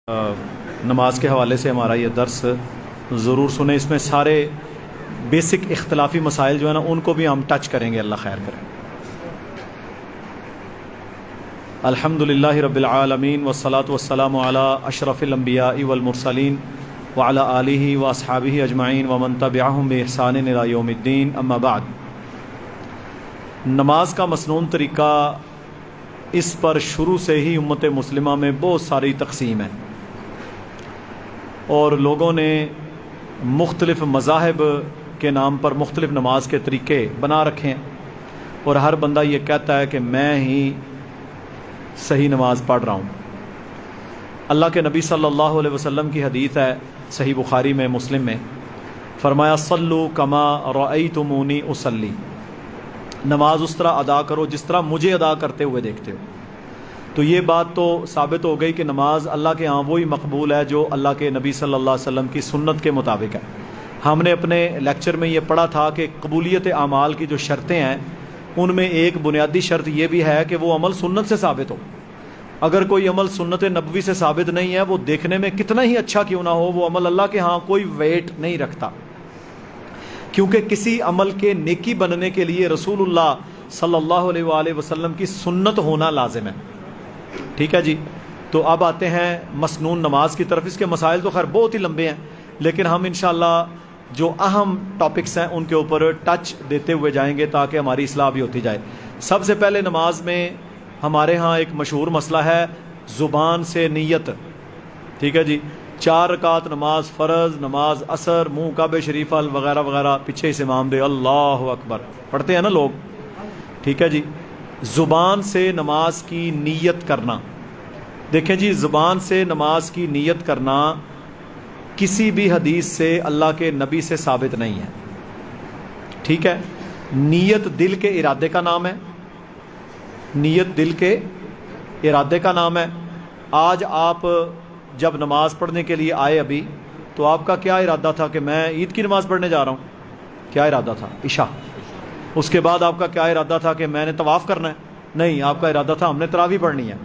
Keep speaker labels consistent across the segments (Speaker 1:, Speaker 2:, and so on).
Speaker 1: نماز کے حوالے سے ہمارا یہ درس ضرور سنیں. اس میں سارے بیسک اختلافی مسائل جو ہے نا ان کو بھی ہم ٹچ کریں گے. اللہ خیر کرے. الحمدللہ رب العالمین والصلاة والسلام علی اشرف الانبیاء والمرسلین وعلی آلہ واصحابہ اجمعین ومن تبعہم بإحسان الی یوم الدین. اما بعد، نماز کا مسنون طریقہ، اس پر شروع سے ہی امت مسلمہ میں بہت ساری تقسیم ہے اور لوگوں نے مختلف مذاہب کے نام پر مختلف نماز کے طریقے بنا رکھے ہیں اور ہر بندہ یہ کہتا ہے کہ میں ہی صحیح نماز پڑھ رہا ہوں. اللہ کے نبی صلی اللہ علیہ وسلم کی حدیث ہے صحیح بخاری میں، مسلم میں، فرمایا صلو کما رأیتمونی اصلی، نماز اس طرح ادا کرو جس طرح مجھے ادا کرتے ہوئے دیکھتے ہو. تو یہ بات تو ثابت ہو گئی کہ نماز اللہ کے ہاں وہی مقبول ہے جو اللہ کے نبی صلی اللہ علیہ وسلم کی سنت کے مطابق ہے. ہم نے اپنے لیکچر میں یہ پڑھا تھا کہ قبولیت اعمال کی جو شرطیں ہیں ان میں ایک بنیادی شرط یہ بھی ہے کہ وہ عمل سنت سے ثابت ہو. اگر کوئی عمل سنت نبوی سے ثابت نہیں ہے، وہ دیکھنے میں کتنا ہی اچھا کیوں نہ ہو، وہ عمل اللہ کے ہاں کوئی ویٹ نہیں رکھتا، کیونکہ کسی عمل کے نیکی بننے کے لیے رسول اللہ صلی اللہ علیہ وآلہ وسلم کی سنت ہونا لازم ہے. ٹھیک ہے جی. تو اب آتے ہیں مسنون نماز کی طرف. اس کے مسائل تو خیر بہت ہی لمبے ہیں، لیکن ہم انشاءاللہ جو اہم ٹاپکس ہیں ان کے اوپر ٹچ دیتے ہوئے جائیں گے تاکہ ہماری اصلاح بھی ہوتی جائے. سب سے پہلے نماز میں ہمارے ہاں ایک مشہور مسئلہ ہے زبان سے نیت. ٹھیک ہے جی. 4 رکعت نماز فرض، نماز عصر، منہ کعبہ شریف وغیرہ وغیرہ، پیچھے سے امام دے اللہ اکبر پڑھتے ہیں نا لوگ. ٹھیک ہے جی. زبان سے نماز کی نیت کرنا، دیکھیں جی، زبان سے نماز کی نیت کرنا کسی بھی حدیث سے اللہ کے نبی سے ثابت نہیں ہے. ٹھیک ہے. نیت دل کے ارادے کا نام ہے. نیت دل کے ارادے کا نام ہے. آج آپ جب نماز پڑھنے کے لیے آئے ابھی، تو آپ کا کیا ارادہ تھا کہ میں عید کی نماز پڑھنے جا رہا ہوں؟ کیا ارادہ تھا؟ عشاء. اس کے بعد آپ کا کیا ارادہ تھا کہ میں نے طواف کرنا ہے؟ نہیں، آپ کا ارادہ تھا ہم نے تراویح پڑھنی ہے.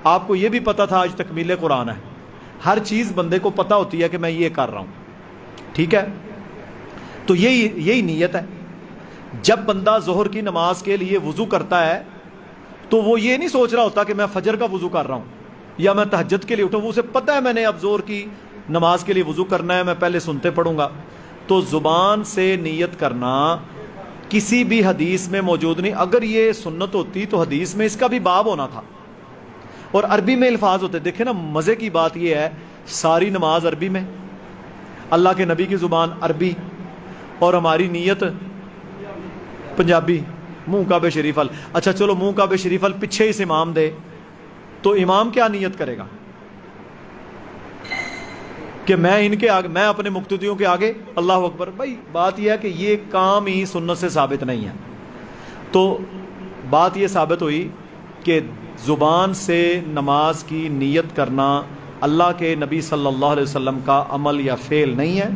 Speaker 1: آپ کو یہ بھی پتہ تھا آج تکمیل قرآن ہے. ہر چیز بندے کو پتہ ہوتی ہے کہ میں یہ کر رہا ہوں. ٹھیک ہے. تو یہی نیت ہے. جب بندہ ظہر کی نماز کے لیے وضو کرتا ہے تو وہ یہ نہیں سوچ رہا ہوتا کہ میں فجر کا وضو کر رہا ہوں یا میں تہجد کے لیے اٹھوں. وہ اسے پتہ ہے میں نے اب ظہر کی نماز کے لیے وضو کرنا ہے، میں پہلے سنتے پڑھوں گا. تو زبان سے نیت کرنا کسی بھی حدیث میں موجود نہیں. اگر یہ سنت ہوتی تو حدیث میں اس کا بھی باب ہونا تھا اور عربی میں الفاظ ہوتے. دیکھیں نا، مزے کی بات یہ ہے، ساری نماز عربی میں، اللہ کے نبی کی زبان عربی اور ہماری نیت پنجابی، منہ کعبہ شریف اچھا چلو منہ کعبہ شریف پیچھے اس امام دے تو امام کیا نیت کرے گا کہ میں ان کے آگے، میں اپنے مقتدیوں کے آگے اللہ اکبر. بھائی بات یہ ہے کہ یہ کام ہی سنت سے ثابت نہیں ہے. تو بات یہ ثابت ہوئی کہ زبان سے نماز کی نیت کرنا اللہ کے نبی صلی اللہ علیہ وسلم کا عمل یا فعل نہیں ہے.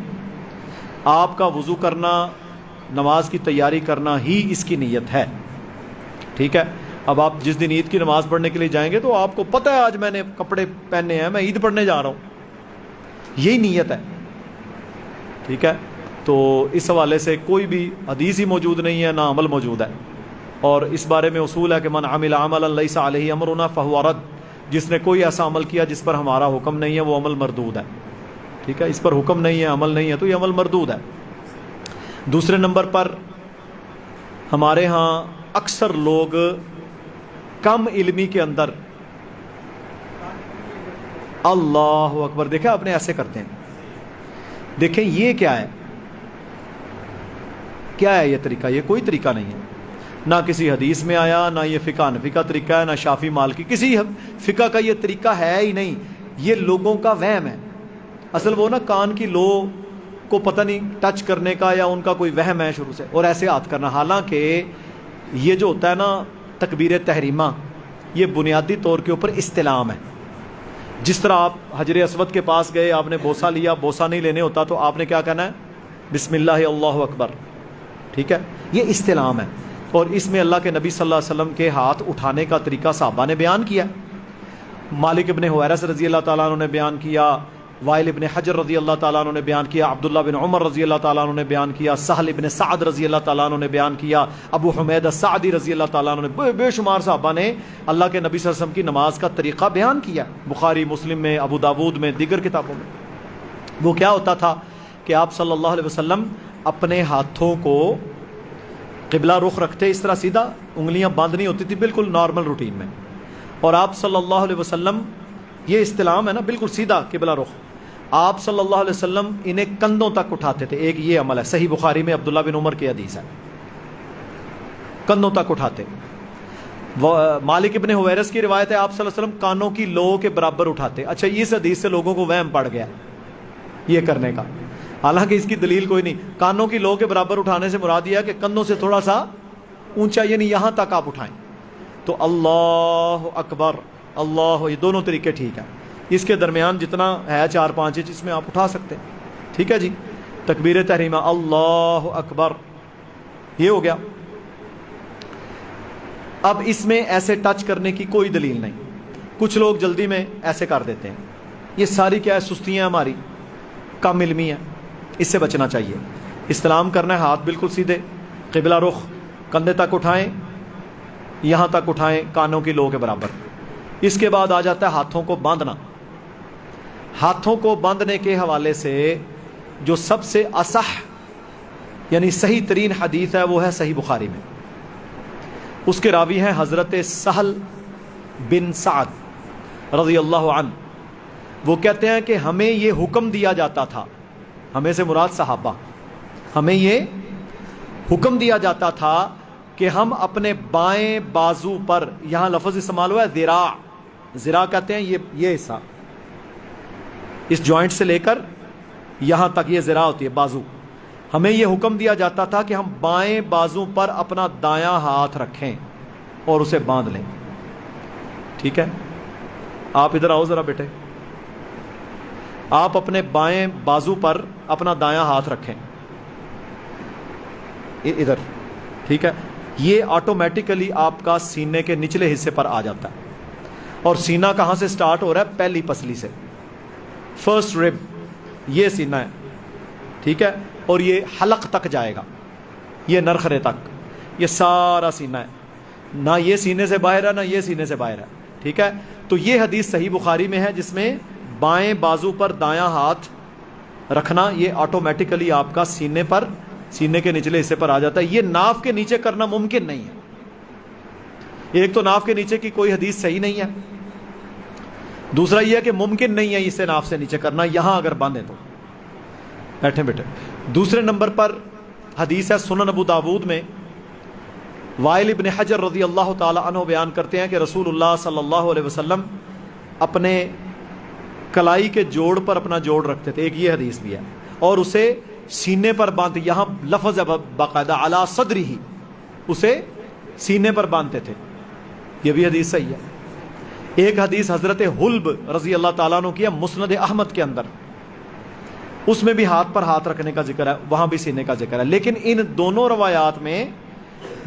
Speaker 1: آپ کا وضو کرنا، نماز کی تیاری کرنا ہی اس کی نیت ہے. ٹھیک ہے. اب آپ جس دن عید کی نماز پڑھنے کے لیے جائیں گے تو آپ کو پتہ ہے آج میں نے کپڑے پہنے ہیں، میں عید پڑھنے جا رہا ہوں، یہی نیت ہے. ٹھیک ہے. تو اس حوالے سے کوئی بھی حدیث ہی موجود نہیں ہے، نہ عمل موجود ہے. اور اس بارے میں اصول ہے کہ من عمل عملا لیس علیہ امرنا فہو رد. جس نے کوئی ایسا عمل کیا جس پر ہمارا حکم نہیں ہے وہ عمل مردود ہے. ٹھیک ہے. اس پر حکم نہیں ہے، عمل نہیں ہے تو یہ عمل مردود ہے. دوسرے نمبر پر ہمارے ہاں اکثر لوگ کم علمی کے اندر اللہ اکبر، دیکھیں اپنے ایسے کرتے ہیں. دیکھیں یہ کیا ہے، کیا ہے یہ طریقہ؟ یہ کوئی طریقہ نہیں ہے، نہ کسی حدیث میں آیا، نہ یہ فقہ حنفی کا طریقہ ہے، نہ شافعی مالکی کسی فقہ کا یہ طریقہ ہے ہی نہیں. یہ لوگوں کا وہم ہے. اصل وہ نا کان کی لو کو پتہ نہیں ٹچ کرنے کا، یا ان کا کوئی وہم ہے شروع سے، اور ایسے ہاتھ کرنا. حالانکہ یہ جو ہوتا ہے نا تکبیر تحریمہ، یہ بنیادی طور کے اوپر استلام ہے. جس طرح آپ حجر اسود کے پاس گئے، آپ نے بوسہ لیا، بوسہ نہیں لینے ہوتا تو آپ نے کیا کہنا ہے؟ بسم اللہ اللہ اکبر. ٹھیک ہے. یہ استلام ہے اور اس میں اللہ کے نبی صلی اللہ علیہ وسلم کے ہاتھ اٹھانے کا طریقہ صحابہ نے بیان کیا. مالک ابن حویرث رضی اللہ تعالیٰ عنہ نے بیان کیا، وائل ابن حجر رضی اللہ تعالیٰ عنہ نے بیان کیا، عبداللہ بن عمر رضی اللہ تعالیٰ عنہ نے بیان کیا، سہل ابن سعد رضی اللہ تعالیٰ عنہ نے بیان کیا، ابو حمید السعدی رضی اللہ تعالیٰ عنہ نے، بے شمار صحابہ نے اللہ کے نبی صلی اللہ علیہ وسلم کی نماز کا طریقہ بیان کیا، بخاری، مسلم میں، ابو داود میں، دیگر کتابوں میں۔ وہ کیا ہوتا تھا کہ آپ صلی اللہ علیہ وسلم اپنے ہاتھوں کو قبلہ رخ رکھتے، اس طرح سیدھا، انگلیاں بند نہیں ہوتی تھی، بالکل نارمل روٹین میں، اور آپ صلی اللہ علیہ وسلم، یہ استلام ہے نا، بالکل سیدھا قبلہ رخ، آپ صلی اللہ علیہ وسلم انہیں کندھوں تک اٹھاتے تھے۔ ایک یہ عمل ہے، صحیح بخاری میں عبداللہ بن عمر کی حدیث ہے، کندھوں تک اٹھاتے۔ مالک ابن حویرث کی روایت ہے، آپ صلی اللہ علیہ وسلم کانوں کی لو کے برابر اٹھاتے۔ اچھا، اس حدیث سے لوگوں کو وہم پڑ گیا یہ کرنے کا، حالانکہ اس کی دلیل کوئی نہیں۔ کانوں کی لو کے برابر اٹھانے سے مراد یہ ہے کہ کندھوں سے تھوڑا سا اونچا، یعنی یہاں تک آپ اٹھائیں تو اللہ اکبر، اللہ، یہ دونوں طریقے ٹھیک ہیں۔ اس کے درمیان جتنا ہے 4-5 انچ، اس میں آپ اٹھا سکتے ہیں، ٹھیک ہے جی۔ تکبیر تحریمہ اللہ اکبر، یہ ہو گیا۔ اب اس میں ایسے ٹچ کرنے کی کوئی دلیل نہیں، کچھ لوگ جلدی میں ایسے کر دیتے ہیں، یہ ساری کیا ہے، سستیاں ہماری، کم علمی ہے، اس سے بچنا چاہیے۔ استلام کرنا ہے، ہاتھ بالکل سیدھے، قبلہ رخ، کندھے تک اٹھائیں، یہاں تک اٹھائیں کانوں کی لو کے برابر۔ اس کے بعد آ جاتا ہے ہاتھوں کو باندھنا۔ ہاتھوں کو باندھنے کے حوالے سے جو سب سے اصح یعنی صحیح ترین حدیث ہے وہ ہے صحیح بخاری میں، اس کے راوی ہیں حضرت سہل بن سعد رضی اللہ عنہ۔ وہ کہتے ہیں کہ ہمیں یہ حکم دیا جاتا تھا، ہمیں سے مراد صحابہ، ہمیں یہ حکم دیا جاتا تھا کہ ہم اپنے بائیں بازو پر، یہاں لفظ استعمال ہوا ہے ذراع، ذراع کہتے ہیں یہ حصہ، اس جوائنٹ سے لے کر یہاں تک یہ ذراع ہوتی ہے، بازو۔ ہمیں یہ حکم دیا جاتا تھا کہ ہم بائیں بازو پر اپنا دایاں ہاتھ رکھیں اور اسے باندھ لیں، ٹھیک ہے۔ آپ ادھر آؤ ذرا بیٹے، آپ اپنے بائیں بازو پر اپنا دایاں ہاتھ رکھیں ادھر، ٹھیک ہے۔ یہ آٹومیٹیکلی آپ کا سینے کے نچلے حصے پر آ جاتا ہے، اور سینہ کہاں سے سٹارٹ ہو رہا ہے؟ پہلی پسلی سے، فرسٹ رب، یہ سینہ ہے، ٹھیک ہے، اور یہ حلق تک جائے گا، یہ نرخرے تک، یہ سارا سینہ ہے، نہ یہ سینے سے باہر ہے نہ یہ سینے سے باہر ہے، ٹھیک ہے۔ تو یہ حدیث صحیح بخاری میں ہے جس میں بائیں بازو پر دایاں ہاتھ رکھنا یہ آٹومیٹیکلی آپ کا سینے پر، سینے کے نچلے حصے پر آ جاتا ہے۔ یہ ناف کے نیچے کرنا ممکن نہیں ہے، ایک تو ناف کے نیچے کی کوئی حدیث صحیح نہیں ہے، دوسرا یہ ہے کہ ممکن نہیں ہے اسے ناف سے نیچے کرنا، یہاں اگر باندھیں تو بیٹھیں بیٹھے۔ دوسرے نمبر پر حدیث ہے سنن ابو داود میں، وائل ابن حجر رضی اللہ تعالی عنہ بیان کرتے ہیں کہ رسول اللہ صلی اللہ علیہ وسلم اپنے کلائی کے جوڑ پر اپنا جوڑ رکھتے تھے، ایک یہ حدیث بھی ہے، اور اسے سینے پر باندھتے، یہاں لفظ ہے باقاعدہ علی صدرہ، اسے سینے پر باندھتے تھے، یہ بھی حدیث صحیح ہے۔ ایک حدیث حضرت حلب رضی اللہ تعالیٰ عنہ کی ہے مسند احمد کے اندر، اس میں بھی ہاتھ پر ہاتھ رکھنے کا ذکر ہے، وہاں بھی سینے کا ذکر ہے، لیکن ان دونوں روایات میں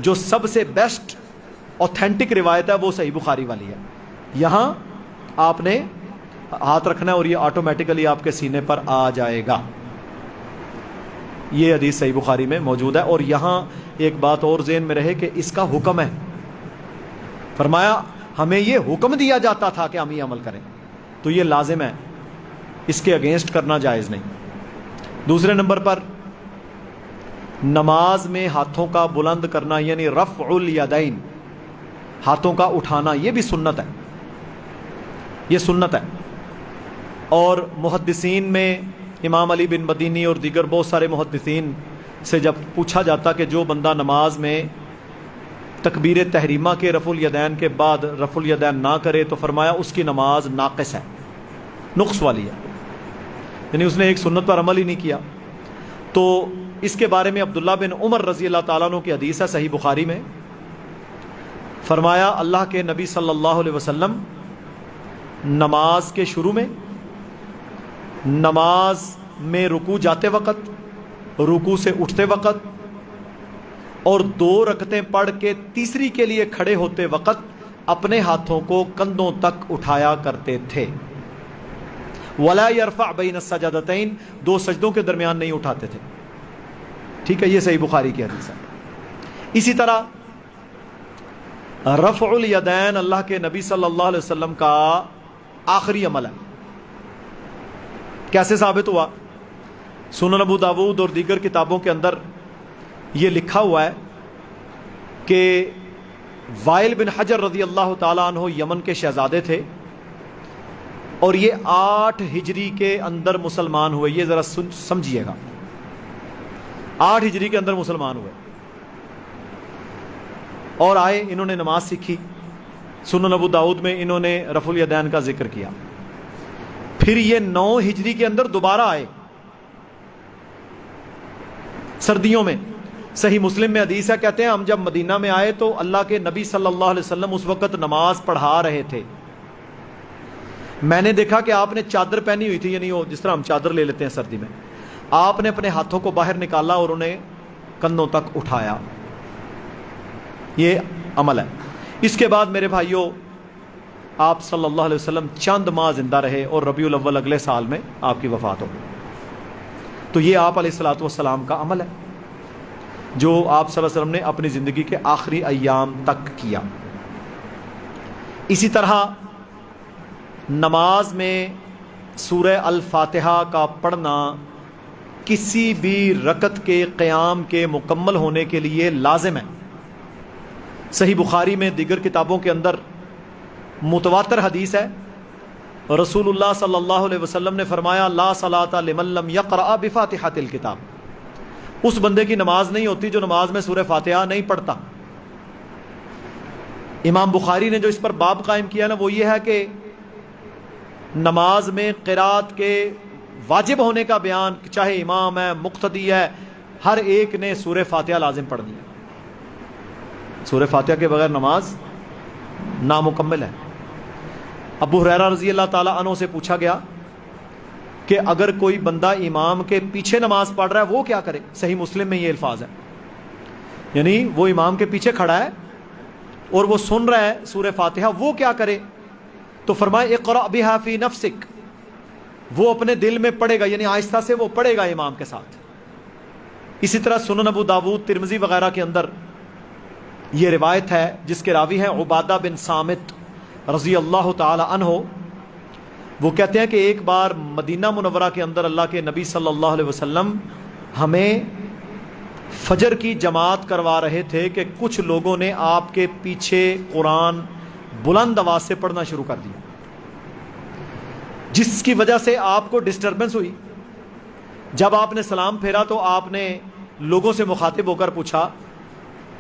Speaker 1: جو سب سے بیسٹ اوتھینٹک روایت ہے وہ صحیح بخاری والی ہے۔ یہاں آپ نے ہاتھ رکھنا ہے اور یہ آٹومیٹیکلی آپ کے سینے پر آ جائے گا، یہ حدیث صحیح بخاری میں موجود ہے۔ اور یہاں ایک بات اور ذہن میں رہے کہ اس کا حکم ہے، فرمایا ہمیں یہ حکم دیا جاتا تھا کہ ہم یہ عمل کریں، تو یہ لازم ہے، اس کے اگینسٹ کرنا جائز نہیں۔ دوسرے نمبر پر نماز میں ہاتھوں کا بلند کرنا یعنی رفع الیدین، ہاتھوں کا اٹھانا، یہ بھی سنت ہے، یہ سنت ہے۔ اور محدثین میں امام علی بن مدینی اور دیگر بہت سارے محدثین سے جب پوچھا جاتا کہ جو بندہ نماز میں تکبیر تحریمہ کے رفع الیدین کے بعد رفع الیدین نہ کرے تو فرمایا اس کی نماز ناقص ہے، نقص والی ہے، یعنی اس نے ایک سنت پر عمل ہی نہیں کیا۔ تو اس کے بارے میں عبداللہ بن عمر رضی اللہ تعالیٰ عنہ کی حدیث ہے صحیح بخاری میں، فرمایا اللہ کے نبی صلی اللہ علیہ وسلم نماز کے شروع میں، نماز میں رکوع جاتے وقت، رکوع سے اٹھتے وقت، اور 2 رکعتیں پڑھ کے تیسری کے لیے کھڑے ہوتے وقت اپنے ہاتھوں کو کندھوں تک اٹھایا کرتے تھے. ولا يرفع بین السجدتین، دو سجدوں کے درمیان نہیں اٹھاتے تھے. ٹھیک ہے، یہ صحیح بخاری کی حدیث ہے. اسی طرح رفع الیدین اللہ کے نبی صلی اللہ علیہ وسلم کا آخری عمل ہے. کیسے ثابت ہوا؟ سنن ابو داود اور دیگر کتابوں کے اندر یہ لکھا ہوا ہے کہ وائل بن حجر رضی اللہ تعالیٰ عنہ یمن کے شہزادے تھے، اور یہ 8 ہجری کے اندر مسلمان ہوئے. یہ ذرا سمجھیے گا، 8 ہجری کے اندر مسلمان ہوئے اور آئے، انہوں نے نماز سیکھی. سنن ابو داؤد میں انہوں نے رفع الیدین کا ذکر کیا. پھر یہ 9 ہجری کے اندر دوبارہ آئے سردیوں میں. صحیح مسلم میں حدیث ہے، کہتے ہیں ہم جب مدینہ میں آئے تو اللہ کے نبی صلی اللہ علیہ وسلم اس وقت نماز پڑھا رہے تھے. میں نے دیکھا کہ آپ نے چادر پہنی ہوئی تھی، یعنی وہ جس طرح ہم چادر لے لیتے ہیں سردی میں. آپ نے اپنے ہاتھوں کو باہر نکالا اور انہیں کندھوں تک اٹھایا. یہ عمل ہے. اس کے بعد میرے بھائیوں آپ صلی اللہ علیہ وسلم چند ماہ زندہ رہے اور ربیع الاول اگلے سال میں آپ کی وفات ہو گئی. تو یہ آپ علیہ الصلوۃ والسلام کا عمل ہے جو آپ صلی اللہ علیہ وسلم نے اپنی زندگی کے آخری ایام تک کیا. اسی طرح نماز میں سورہ الفاتحہ کا پڑھنا کسی بھی رکعت کے قیام کے مکمل ہونے کے لیے لازم ہے. صحیح بخاری میں دیگر کتابوں کے اندر متواتر حدیث ہے، رسول اللہ صلی اللہ علیہ وسلم نے فرمایا لا صلاۃ لمن لم یقرأ بفاتحۃ الکتاب، اس بندے کی نماز نہیں ہوتی جو نماز میں سورہ فاتحہ نہیں پڑھتا. امام بخاری نے جو اس پر باب قائم کیا نا وہ یہ ہے کہ نماز میں قرات کے واجب ہونے کا بیان، چاہے امام ہے مقتدی ہے، ہر ایک نے سورہ فاتحہ لازم پڑھنی ہے. سورہ فاتحہ کے بغیر نماز نامکمل ہے. ابو ہریرہ رضی اللہ تعالیٰ عنہ سے پوچھا گیا کہ اگر کوئی بندہ امام کے پیچھے نماز پڑھ رہا ہے وہ کیا کرے؟ صحیح مسلم میں یہ الفاظ ہے، یعنی وہ امام کے پیچھے کھڑا ہے اور وہ سن رہا ہے سورہ فاتحہ، وہ کیا کرے؟ تو فرمایا اقرأ بہا فی نفسک، وہ اپنے دل میں پڑھے گا، یعنی آہستہ سے وہ پڑھے گا امام کے ساتھ. اسی طرح سنن ابو داود، ترمذی وغیرہ کے اندر یہ روایت ہے جس کے راوی ہیں عبادہ بن صامت رضی اللہ تعالی عنہ. وہ کہتے ہیں کہ ایک بار مدینہ منورہ کے اندر اللہ کے نبی صلی اللہ علیہ وسلم ہمیں فجر کی جماعت کروا رہے تھے کہ کچھ لوگوں نے آپ کے پیچھے قرآن بلند آواز سے پڑھنا شروع کر دیا، جس کی وجہ سے آپ کو ڈسٹربنس ہوئی. جب آپ نے سلام پھیرا تو آپ نے لوگوں سے مخاطب ہو کر پوچھا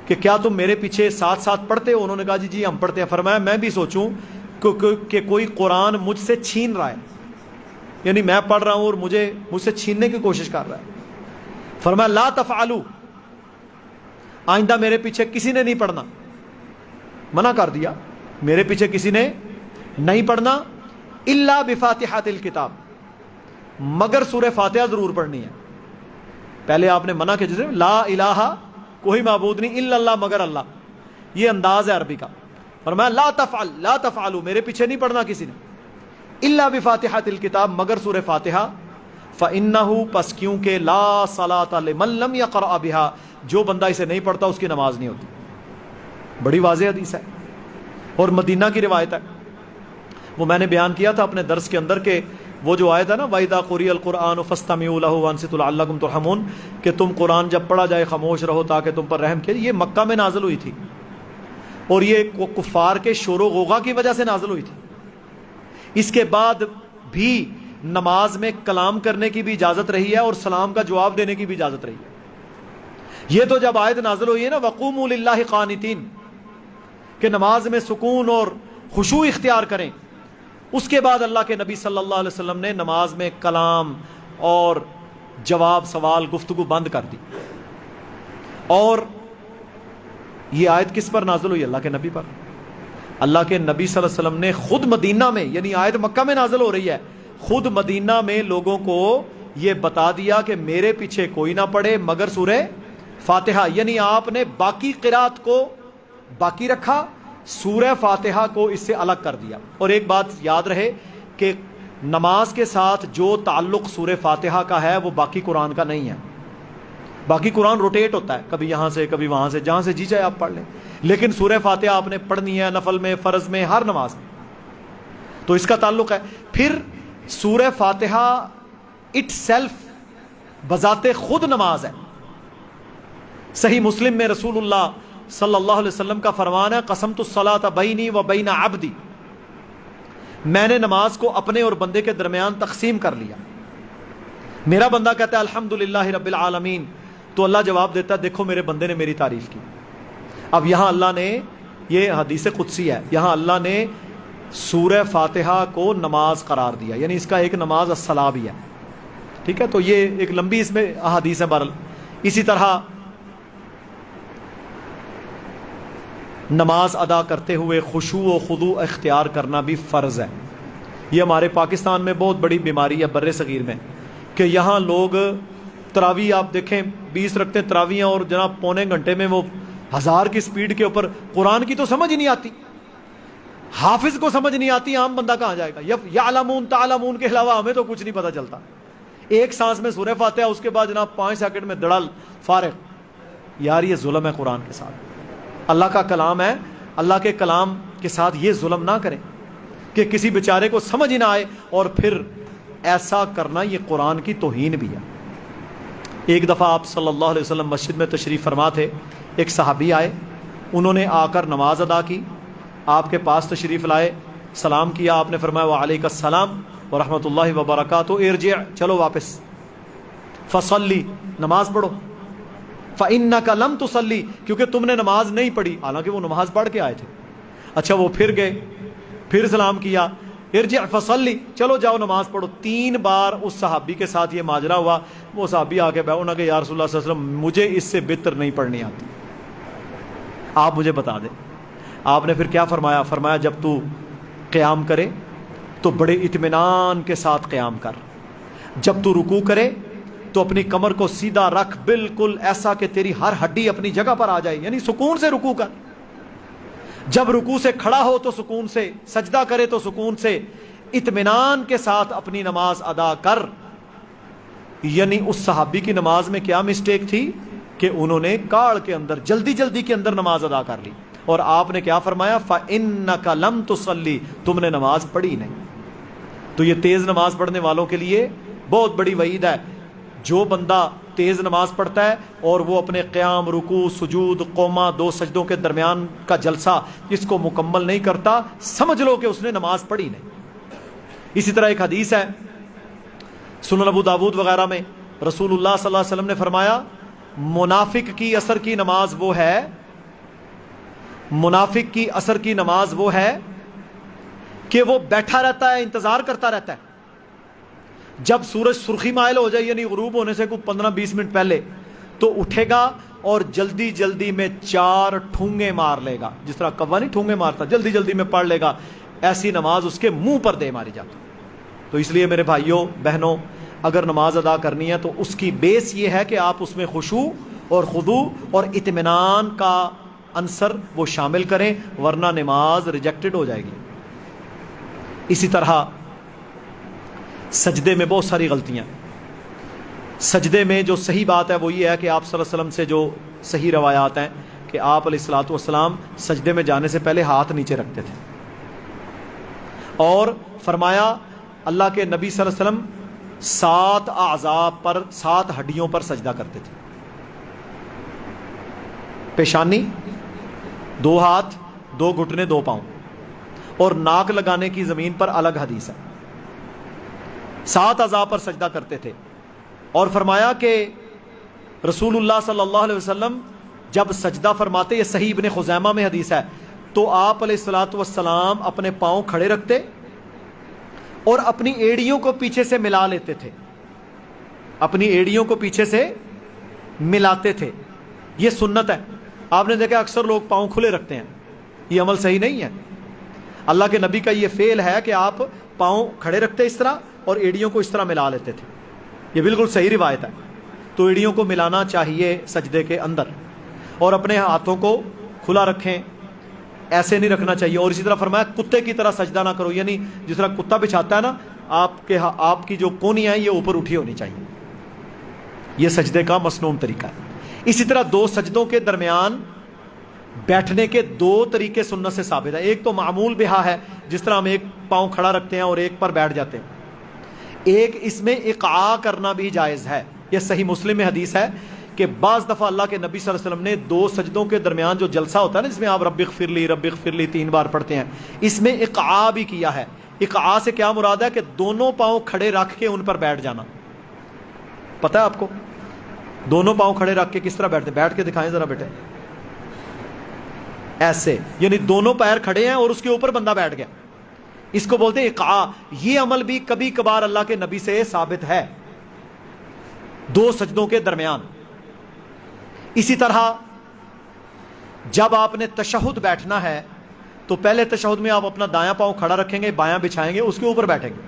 Speaker 1: کہ کیا تم میرے پیچھے ساتھ ساتھ پڑھتے ہو؟ انہوں نے کہا جی جی ہم پڑھتے ہیں. فرمایا میں بھی سوچوں کہ کوئی قرآن مجھ سے چھین رہا ہے، یعنی میں پڑھ رہا ہوں اور مجھ سے چھیننے کی کوشش کر رہا ہے. فرمایا لا تفعلوا، آئندہ میرے پیچھے کسی نے نہیں پڑھنا. منع کر دیا، میرے پیچھے کسی نے نہیں پڑھنا الا بفاتحۃ الکتاب، مگر سورہ فاتحہ ضرور پڑھنی ہے. پہلے آپ نے منع کیا جیسے لا الہ، کوئی معبود نہیں، الا اللہ، مگر اللہ، یہ انداز ہے عربی کا. فرمایا لا تفعل، لا تفعلوا، میرے پیچھے نہیں پڑھنا کسی نے، الا بفاتحۃ الکتاب، مگر سورہ فاتحہ. فإنہ، پس کیونکہ لا صلاۃ لمن لم یقرأ بہا، جو بندہ اسے نہیں پڑھتا اس کی نماز نہیں ہوتی. بڑی واضح حدیث ہے اور مدینہ کی روایت ہے. وہ میں نے بیان کیا تھا اپنے درس کے اندر کہ وہ جو آیت ہے نا وَإِذَا قُرِئَ الْقُرْآنُ فَاسْتَمِعُوا لَهُ وَأَنصِتُوا لَعَلَّكُمْ تُرْحَمُونَ، کہ تم قرآن جب پڑھا جائے خاموش رہو تاکہ تم پر رحم کیا. یہ مکہ میں نازل ہوئی تھی اور یہ کفار کے شور و غوغا کی وجہ سے نازل ہوئی تھی. اس کے بعد بھی نماز میں کلام کرنے کی بھی اجازت رہی ہے اور سلام کا جواب دینے کی بھی اجازت رہی ہے. یہ تو جب آیت نازل ہوئی ہے نا وَقُومُوا لِلَّهِ قَانِتِينَ، کہ نماز میں سکون اور خشوع اختیار کریں، اس کے بعد اللہ کے نبی صلی اللہ علیہ وسلم نے نماز میں کلام اور جواب سوال گفتگو بند کر دی. اور یہ آیت کس پر نازل ہوئی؟ اللہ کے نبی پر. اللہ کے نبی صلی اللہ علیہ وسلم نے خود مدینہ میں، یعنی آیت مکہ میں نازل ہو رہی ہے، خود مدینہ میں لوگوں کو یہ بتا دیا کہ میرے پیچھے کوئی نہ پڑھے مگر سورہ فاتحہ. یعنی آپ نے باقی قرات کو باقی رکھا سورہ فاتحہ کو اس سے الگ کر دیا. اور ایک بات یاد رہے کہ نماز کے ساتھ جو تعلق سورہ فاتحہ کا ہے وہ باقی قرآن کا نہیں ہے. باقی قرآن روٹیٹ ہوتا ہے، کبھی یہاں سے کبھی وہاں سے، جہاں سے جی چاہے آپ پڑھ لیں، لیکن سورہ فاتحہ آپ نے پڑھنی ہے نفل میں، فرض میں، ہر نماز میں. تو اس کا تعلق ہے. پھر سورہ فاتحہ اٹ سیلف بذات خود نماز ہے. صحیح مسلم میں رسول اللہ صلی اللہ علیہ وسلم کا فرمان ہے، قسمت الصلاۃ بینی و بین عبدی، میں نے نماز کو اپنے اور بندے کے درمیان تقسیم کر لیا. میرا بندہ کہتا ہے الحمدللہ رب العالمین، تو اللہ جواب دیتا ہے دیکھو میرے بندے نے میری تعریف کی. اب یہاں اللہ نے، یہ حدیث قدسی ہے، یہاں اللہ نے سورہ فاتحہ کو نماز قرار دیا، یعنی اس کا ایک نماز الصلاۃ بھی ہے. ٹھیک ہے، تو یہ ایک لمبی اس میں احادیث ہے. بہرحال اسی طرح نماز ادا کرتے ہوئے خشوع و خضوع اختیار کرنا بھی فرض ہے. یہ ہمارے پاکستان میں بہت بڑی بیماری ہے بر صغیر میں، کہ یہاں لوگ تراویح آپ دیکھیں 20 رکھتے ہیں تراویح، اور جناب پونے گھنٹے میں وہ 1000 کی سپیڈ کے اوپر. قرآن کی تو سمجھ ہی نہیں آتی، حافظ کو سمجھ نہیں آتی، عام بندہ کہاں جائے گا؟ یعلمون تعلمون کے علاوہ ہمیں تو کچھ نہیں پتہ چلتا. ایک سانس میں سورہ فاتحہ، اس کے بعد جناب 5 سیکنڈ میں دڑل فارغ. یار یہ ظلم ہے قرآن کے ساتھ. اللہ کا کلام ہے، اللہ کے کلام کے ساتھ یہ ظلم نہ کریں کہ کسی بیچارے کو سمجھ ہی نہ آئے، اور پھر ایسا کرنا یہ قرآن کی توہین بھی ہے. ایک دفعہ آپ صلی اللہ علیہ وسلم مسجد میں تشریف فرما تھے، ایک صحابی آئے، انہوں نے آ کر نماز ادا کی، آپ کے پاس تشریف لائے، سلام کیا، آپ نے فرمایا وعلیک السلام ورحمۃ اللہ وبرکاتہ، ارجع، چلو واپس، فصلی، نماز پڑھو، فإنک لم تصلی، کیونکہ تم نے نماز نہیں پڑھی، حالانکہ وہ نماز پڑھ کے آئے تھے. اچھا وہ پھر گئے، پھر سلام کیا، ارجع فصلی، چلو جاؤ نماز پڑھو. 3 بار اس صحابی کے ساتھ یہ ماجرا ہوا. وہ صحابی آ کے بیٹھا کہ یا رسول اللہ صلی اللہ علیہ وسلم مجھے اس سے بہتر نہیں پڑھنی آتی، آپ مجھے بتا دیں. آپ نے پھر کیا فرمایا؟ فرمایا جب تو قیام کرے تو بڑے اطمینان کے ساتھ قیام کر، جب تو رکوع کرے تو اپنی کمر کو سیدھا رکھ، بالکل ایسا کہ تیری ہر ہڈی اپنی جگہ پر آ جائے، یعنی سکون سے رکوع کر. جب رکوع سے کھڑا ہو تو سکون سے، سجدہ کرے تو سکون سے، اطمینان کے ساتھ اپنی نماز ادا کر. یعنی اس صحابی کی نماز میں کیا مسٹیک تھی کہ انہوں نے کاڑ کے اندر، جلدی جلدی کے اندر نماز ادا کر لی، اور آپ نے کیا فرمایا؟ فَإِنَّكَ لَمْ تُصَلِّ، تم نے نماز پڑھی نہیں. تو یہ تیز نماز پڑھنے والوں کے لیے بہت بڑی وعید ہے. جو بندہ تیز نماز پڑھتا ہے اور وہ اپنے قیام، رکوع، سجود، قومہ، 2 سجدوں کے درمیان کا جلسہ اس کو مکمل نہیں کرتا، سمجھ لو کہ اس نے نماز پڑھی نہیں. اسی طرح ایک حدیث ہے سنن ابو داود وغیرہ میں، رسول اللہ صلی اللہ علیہ وسلم نے فرمایا منافق کی عصر کی نماز وہ ہے، منافق کی عصر کی نماز وہ ہے کہ وہ بیٹھا رہتا ہے، انتظار کرتا رہتا ہے. جب سورج سرخی مائل ہو جائے، یعنی غروب ہونے سے کوئی 15-20 منٹ پہلے، تو اٹھے گا اور جلدی جلدی میں 4 ٹھونگے مار لے گا، جس طرح کوا نہیں ٹھونگے مارتا، جلدی جلدی میں پڑھ لے گا. ایسی نماز اس کے منہ پر دے ماری جاتی. تو اس لیے میرے بھائیوں بہنوں، اگر نماز ادا کرنی ہے تو اس کی بیس یہ ہے کہ آپ اس میں خشوع اور خضوع اور اطمینان کا عنصر وہ شامل کریں، ورنہ نماز ریجیکٹڈ ہو جائے گی. اسی طرح سجدے میں بہت ساری غلطیاں. سجدے میں جو صحیح بات ہے وہ یہ ہے کہ آپ صلی اللہ علیہ وسلم سے جو صحیح روایات ہیں کہ آپ علیہ الصلوۃ والسلام سجدے میں جانے سے پہلے ہاتھ نیچے رکھتے تھے، اور فرمایا اللہ کے نبی صلی اللہ علیہ وسلم 7 اعضاء پر، 7 ہڈیوں پر سجدہ کرتے تھے. پیشانی، 2 ہاتھ، 2 گھٹنے، 2 پاؤں، اور ناک لگانے کی زمین پر الگ حدیث ہے. 7 اعضاء پر سجدہ کرتے تھے. اور فرمایا کہ رسول اللہ صلی اللہ علیہ وسلم جب سجدہ فرماتے، یہ صحیح ابن خزیمہ میں حدیث ہے، تو آپ علیہ الصلوۃ والسلام اپنے پاؤں کھڑے رکھتے اور اپنی ایڑیوں کو پیچھے سے ملا لیتے تھے، اپنی ایڑیوں کو پیچھے سے ملاتے تھے. یہ سنت ہے. آپ نے دیکھا اکثر لوگ پاؤں کھلے رکھتے ہیں، یہ عمل صحیح نہیں ہے. اللہ کے نبی کا یہ فعل ہے کہ آپ پاؤں کھڑے رکھتے اس طرح اور ایڑیوں کو اس طرح ملا لیتے تھے. یہ بالکل صحیح روایت ہے. تو ایڑیوں کو ملانا چاہیے سجدے کے اندر، اور اپنے ہاتھوں کو کھلا رکھیں، ایسے نہیں رکھنا چاہیے. اور اسی طرح فرمایا کتے کی طرح سجدہ نہ کرو, یعنی جس طرح کتا بچھاتا ہے نا, آپ کی جو کونیاں ہیں یہ اوپر اٹھی ہونی چاہیے. یہ سجدے کا مسنون طریقہ ہے. اسی طرح دو سجدوں کے درمیان بیٹھنے کے دو طریقے سنت سے ثابت ہے. ایک تو معمول بہا ہے, جس طرح ہم ایک پاؤں کھڑا رکھتے ہیں اور ایک پر بیٹھ جاتے ہیں. ایک اس میں اقعاء کرنا بھی جائز ہے. یہ صحیح مسلم میں حدیث ہے کہ بعض دفعہ اللہ کے نبی صلی اللہ علیہ وسلم نے دو سجدوں کے درمیان جو جلسہ ہوتا ہے نا, جس میں آپ رب اغفر لی 3 بار پڑھتے ہیں, اس میں اقعاء بھی کیا ہے. اقعاء سے کیا مراد ہے کہ دونوں پاؤں کھڑے رکھ کے ان پر بیٹھ جانا. پتہ ہے آپ کو دونوں پاؤں کھڑے رکھ کے کس طرح بیٹھتے ہیں؟ بیٹھ کے دکھائیں ذرا بیٹے. ایسے, یعنی دونوں پیر کھڑے ہیں اور اس کے اوپر بندہ بیٹھ گیا, اس کو بولتے ہیں اقعاء. یہ عمل بھی کبھی کبھار اللہ کے نبی سے ثابت ہے دو سجدوں کے درمیان. اسی طرح جب آپ نے تشہد بیٹھنا ہے تو پہلے تشہد میں آپ اپنا دایاں پاؤں کھڑا رکھیں گے, بایاں بچھائیں گے, اس کے اوپر بیٹھیں گے.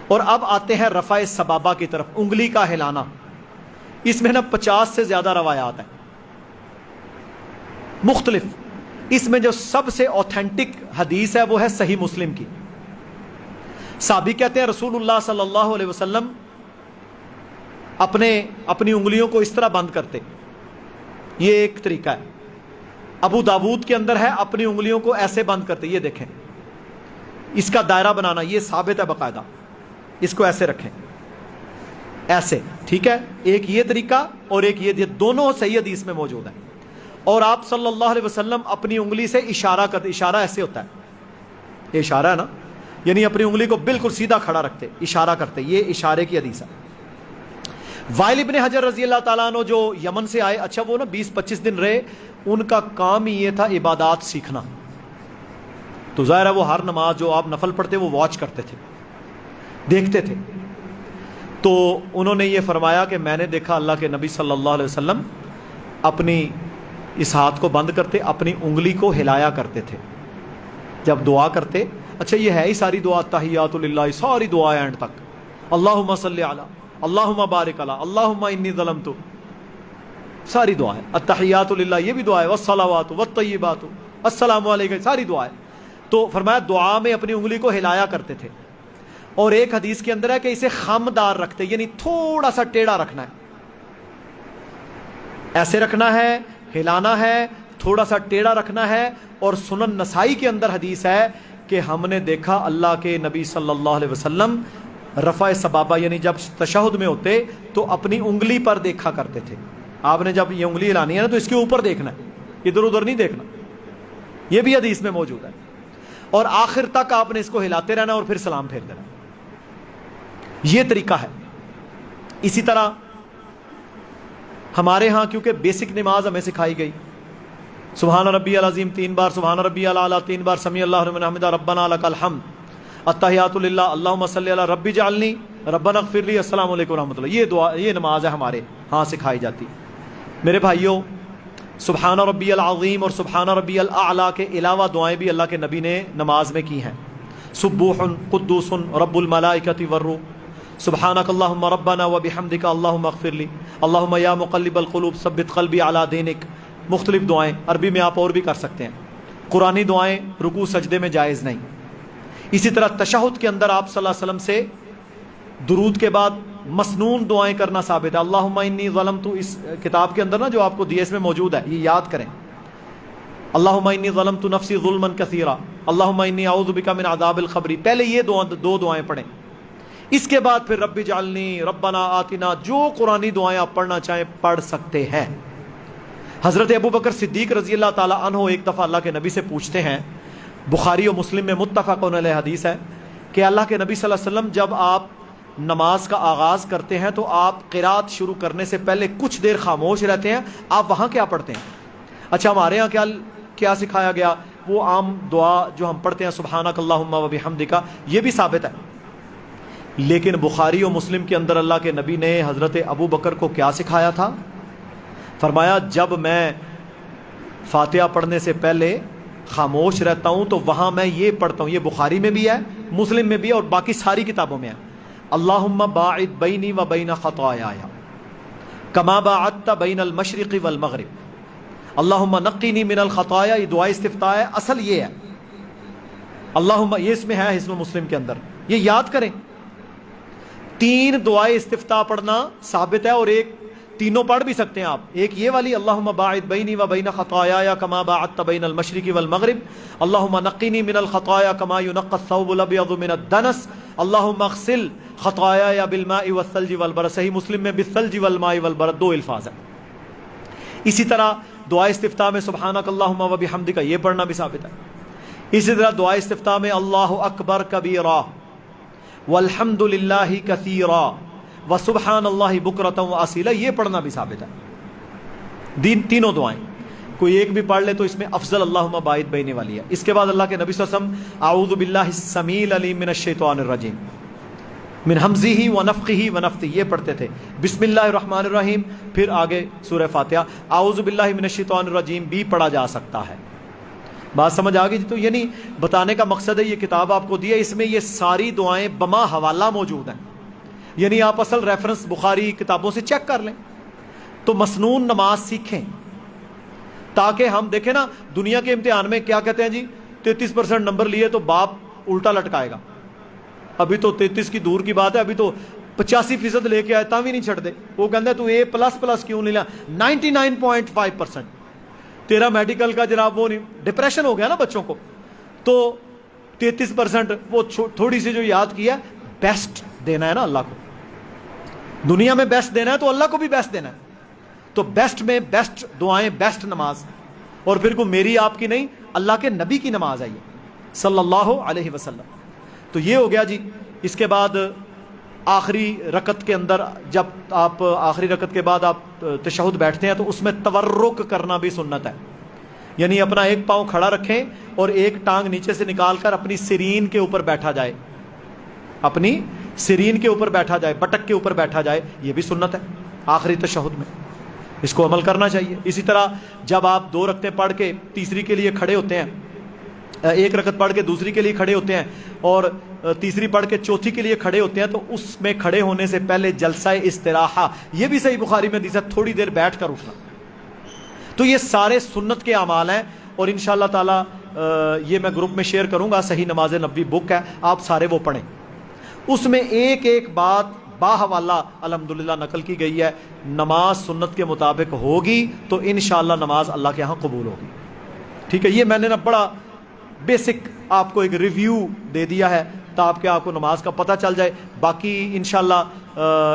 Speaker 1: اور اب آتے ہیں رفع سبابہ کی طرف, انگلی کا ہلانا. اس میں نا 50 سے زیادہ روایات ہیں مختلف. اس میں جو سب سے اوتھینٹک حدیث ہے وہ ہے صحیح مسلم کی. صحابی کہتے ہیں رسول اللہ صلی اللہ علیہ وسلم اپنی انگلیوں کو اس طرح بند کرتے. یہ ایک طریقہ ہے. ابو داود کے اندر ہے اپنی انگلیوں کو ایسے بند کرتے. یہ دیکھیں, اس کا دائرہ بنانا یہ ثابت ہے باقاعدہ. اس کو ایسے رکھیں, ایسے, ٹھیک ہے. ایک یہ طریقہ اور ایک یہ دونوں صحیح حدیث میں موجود ہیں. اور آپ صلی اللہ علیہ وسلم اپنی انگلی سے اشارہ کرتے. اشارہ ایسے ہوتا ہے, یہ اشارہ ہے نا, یعنی اپنی انگلی کو بالکل سیدھا کھڑا رکھتے, اشارہ کرتے. یہ اشارے کی حدیث ہے. وائل ابن حجر رضی اللہ تعالیٰ عنہ جو یمن سے آئے, اچھا وہ نا 20-25 دن رہے, ان کا کام ہی یہ تھا عبادات سیکھنا. تو ظاہر ہے وہ ہر نماز جو آپ نفل پڑھتے وہ واچ کرتے تھے, دیکھتے تھے. تو انہوں نے یہ فرمایا کہ میں نے دیکھا اللہ کے نبی صلی اللہ علیہ وسلم اپنی اس ہاتھ کو بند کرتے, اپنی انگلی کو ہلایا کرتے تھے جب دعا کرتے. اچھا یہ ہے ہی ساری دعا, تحیات للہ, ساری دعا اینڈ تک, اللہم صلی علی, اللہم بارک علی, اللہم انی ظلمت, ساری دعا ہے. التحیات للہ یہ بھی دعا ہے, والصلوات والطیبات السلام علیکم, ساری دعا ہے. تو فرمایا دعا میں اپنی انگلی کو ہلایا کرتے تھے. اور ایک حدیث کے اندر ہے کہ اسے خم دار رکھتے, یعنی تھوڑا سا ٹیڑھا رکھنا ہے, ایسے رکھنا ہے, ہلانا ہے, تھوڑا سا ٹیڑھا رکھنا ہے. اور سنن نسائی کے اندر حدیث ہے کہ ہم نے دیکھا اللہ کے نبی صلی اللہ علیہ وسلم رفع سبابہ, یعنی جب تشہد میں ہوتے تو اپنی انگلی پر دیکھا کرتے تھے. آپ نے جب یہ انگلی ہلانی ہے نا تو اس کے اوپر دیکھنا ہے, ادھر ادھر نہیں دیکھنا. یہ بھی حدیث میں موجود ہے. اور آخر تک آپ نے اس کو ہلاتے رہنا اور پھر سلام پھیر دینا. یہ طریقہ ہے. اسی طرح ہمارے ہاں کیونکہ بیسک نماز ہمیں سکھائی گئی, سبحان ربی العظیم 3 بار, سبحان ربی الاعلیٰ 3 بار, سمیع اللہ لمن حمدہ, ربنا لک الحمد, التحیات للہ, اللہم صلی علی ربی جعلنی, ربنا اغفر لی, السلام علیکم ورحمۃ اللہ. یہ دعا, یہ نماز ہے ہمارے ہاں سکھائی جاتی. میرے بھائیوں, سبحان ربی العظیم اور سبحان ربی الاعلیٰ کے علاوہ دعائیں بھی اللہ کے نبی نے نماز میں کی ہیں. سبوح قدوس رب الملائکۃ والروح, سبحانک اللہم ربنا وبحمدک اللہم اغفر لی, اللہم یا مقلب القلوب ثبت قلبی علی دینک. مختلف دعائیں عربی میں آپ اور بھی کر سکتے ہیں. قرآنی دعائیں رکوع سجدے میں جائز نہیں. اسی طرح تشہد کے اندر آپ صلی اللہ علیہ وسلم سے درود کے بعد مسنون دعائیں کرنا ثابت ہے. اللہم انی ظلمت, اس کتاب کے اندر نا جو آپ کو دی اس میں موجود ہے, یہ یاد کریں. اللہم انی ظلمت نفسی ظلما کثیرا, اللہم انی اعوذ بک من عذاب القبر. پہلے یہ دو دعائیں پڑھیں, اس کے بعد پھر رب اجعلنی, ربنا آتنا, جو قرآنی دعائیں آپ پڑھنا چاہیں پڑھ سکتے ہیں. حضرت ابو بکر صدیق رضی اللہ تعالیٰ عنہ ایک دفعہ اللہ کے نبی سے پوچھتے ہیں, بخاری و مسلم میں متفق علیہ حدیث ہے کہ اللہ کے نبی صلی اللہ علیہ وسلم جب آپ نماز کا آغاز کرتے ہیں تو آپ قرات شروع کرنے سے پہلے کچھ دیر خاموش رہتے ہیں. آپ وہاں کیا پڑھتے ہیں؟ اچھا ہمارے ہاں کیا سکھایا گیا؟ وہ عام دعا جو ہم پڑھتے ہیں سبحانک اللہم وبحمدک, یہ بھی ثابت ہے. لیکن بخاری و مسلم کے اندر اللہ کے نبی نے حضرت ابو بکر کو کیا سکھایا تھا؟ فرمایا جب میں فاتحہ پڑھنے سے پہلے خاموش رہتا ہوں تو وہاں میں یہ پڑھتا ہوں. یہ بخاری میں بھی ہے, مسلم میں بھی ہے, اور باقی ساری کتابوں میں ہے. اللہم باعد بینی و بین خطایا کما باعدت بین المشرق والمغرب. اللہم نقینی من الخطایا، یہ دعا استفتاح ہے، اصل یہ ہے اللہم، یہ اس میں ہے حسن مسلم کے اندر، یہ یاد کریں۔ 3 دعائیں استفتاح پڑھنا ثابت ہے، اور ایک تینوں پڑھ بھی سکتے ہیں آپ۔ ایک یہ والی اللہم باعد بینی و بین خطایایا کما باعدت بین المشرق والمغرب، اللہم نقینی من الخطایا کما ینقی الثوب الابیض من الدنس، اللہم اغسل خطایایا بالماء والثلج والبرد۔ صحیح مسلم میں بالثلج والماء والبرد 2 الفاظ ہیں۔ اسی طرح دعا استفتاح میں سبحانک اللہم و بحمدک، یہ پڑھنا بھی ثابت ہے۔ اسی طرح دعا استفتاح میں اللہ اکبر کبیرا والحمد للہ کثیرا وسبحان اللہ بکرۃ واصیلا، یہ پڑھنا بھی ثابت ہے۔ تینوں دعائیں کوئی ایک بھی پڑھ لے تو اس میں افضل اللہم باعد بینی والی ہے۔ اس کے بعد اللہ کے نبی صلی اللہ علیہ وسلم اعوذ باللہ السمیع العلیم من الشیطان الرجیم من ہمزہ ونفخہ ونفثہ، یہ پڑھتے تھے۔ بسم اللہ الرحمن الرحیم، پھر آگے سورہ فاتحہ۔ اعوذ باللہ من الشیطان الرجیم بھی پڑھا جا سکتا ہے۔ بات سمجھ آ گئی؟ تو یعنی بتانے کا مقصد ہے، یہ کتاب آپ کو دی ہے، اس میں یہ ساری دعائیں بما حوالہ موجود ہیں، یعنی آپ اصل ریفرنس بخاری کتابوں سے چیک کر لیں تو مسنون نماز سیکھیں، تاکہ ہم دیکھیں نا دنیا کے امتحان میں کیا کہتے ہیں جی 33% نمبر لیے تو باپ الٹا لٹکائے گا۔ ابھی تو 33 کی دور کی بات ہے، ابھی تو 85% لے کے آئے تاں بھی نہیں چھڑ دے، وہ کہتے ہیں تو A++ کیوں نہیں لیا، 99.5%، تیرا میڈیکل کا جناب وہ نہیں، ڈپریشن ہو گیا نا بچوں کو۔ تو 33% وہ تھوڑی سی جو یاد کیا، بیسٹ دینا ہے نا اللہ کو، دنیا میں بیسٹ دینا ہے تو اللہ کو بھی بیسٹ دینا ہے، تو بیسٹ میں بیسٹ دعائیں، بیسٹ نماز، اور پھر کو میری آپ کی نہیں، اللہ کے نبی کی نماز ہے یہ صلی اللہ علیہ وسلم۔ تو یہ ہو گیا جی۔ اس کے بعد آخری رکعت کے اندر جب آپ آخری رکعت کے بعد آپ تشہد بیٹھتے ہیں تو اس میں تورک کرنا بھی سنت ہے، یعنی اپنا ایک پاؤں کھڑا رکھیں اور ایک ٹانگ نیچے سے نکال کر اپنی سرین کے اوپر بیٹھا جائے، اپنی سرین کے اوپر بیٹھا جائے، بٹک کے اوپر بیٹھا جائے، یہ بھی سنت ہے آخری تشہد میں، اس کو عمل کرنا چاہیے۔ اسی طرح جب آپ 2 رکعتیں پڑھ کے تیسری کے لیے کھڑے ہوتے ہیں، 1 رکعت پڑھ کے دوسری کے لیے کھڑے ہوتے ہیں، اور تیسری پڑھ کے چوتھی کے لیے کھڑے ہوتے ہیں، تو اس میں کھڑے ہونے سے پہلے جلسہ استراحہ، یہ بھی صحیح بخاری میں حدیث ہے، تھوڑی دیر بیٹھ کر اٹھنا۔ تو یہ سارے سنت کے اعمال ہیں، اور انشاءاللہ تعالی یہ میں گروپ میں شیئر کروں گا، صحیح نماز نبوی بک ہے، آپ سارے وہ پڑھیں، اس میں ایک ایک بات باحوالہ الحمدللہ نقل کی گئی ہے۔ نماز سنت کے مطابق ہوگی تو انشاءاللہ نماز اللہ کے ہاں قبول ہوگی۔ ٹھیک ہے، یہ میں نے نا بڑا بیسک آپ کو ایک ریویو دے دیا ہے تاکہ آپ کو نماز کا پتہ چل جائے۔ باقی انشاءاللہ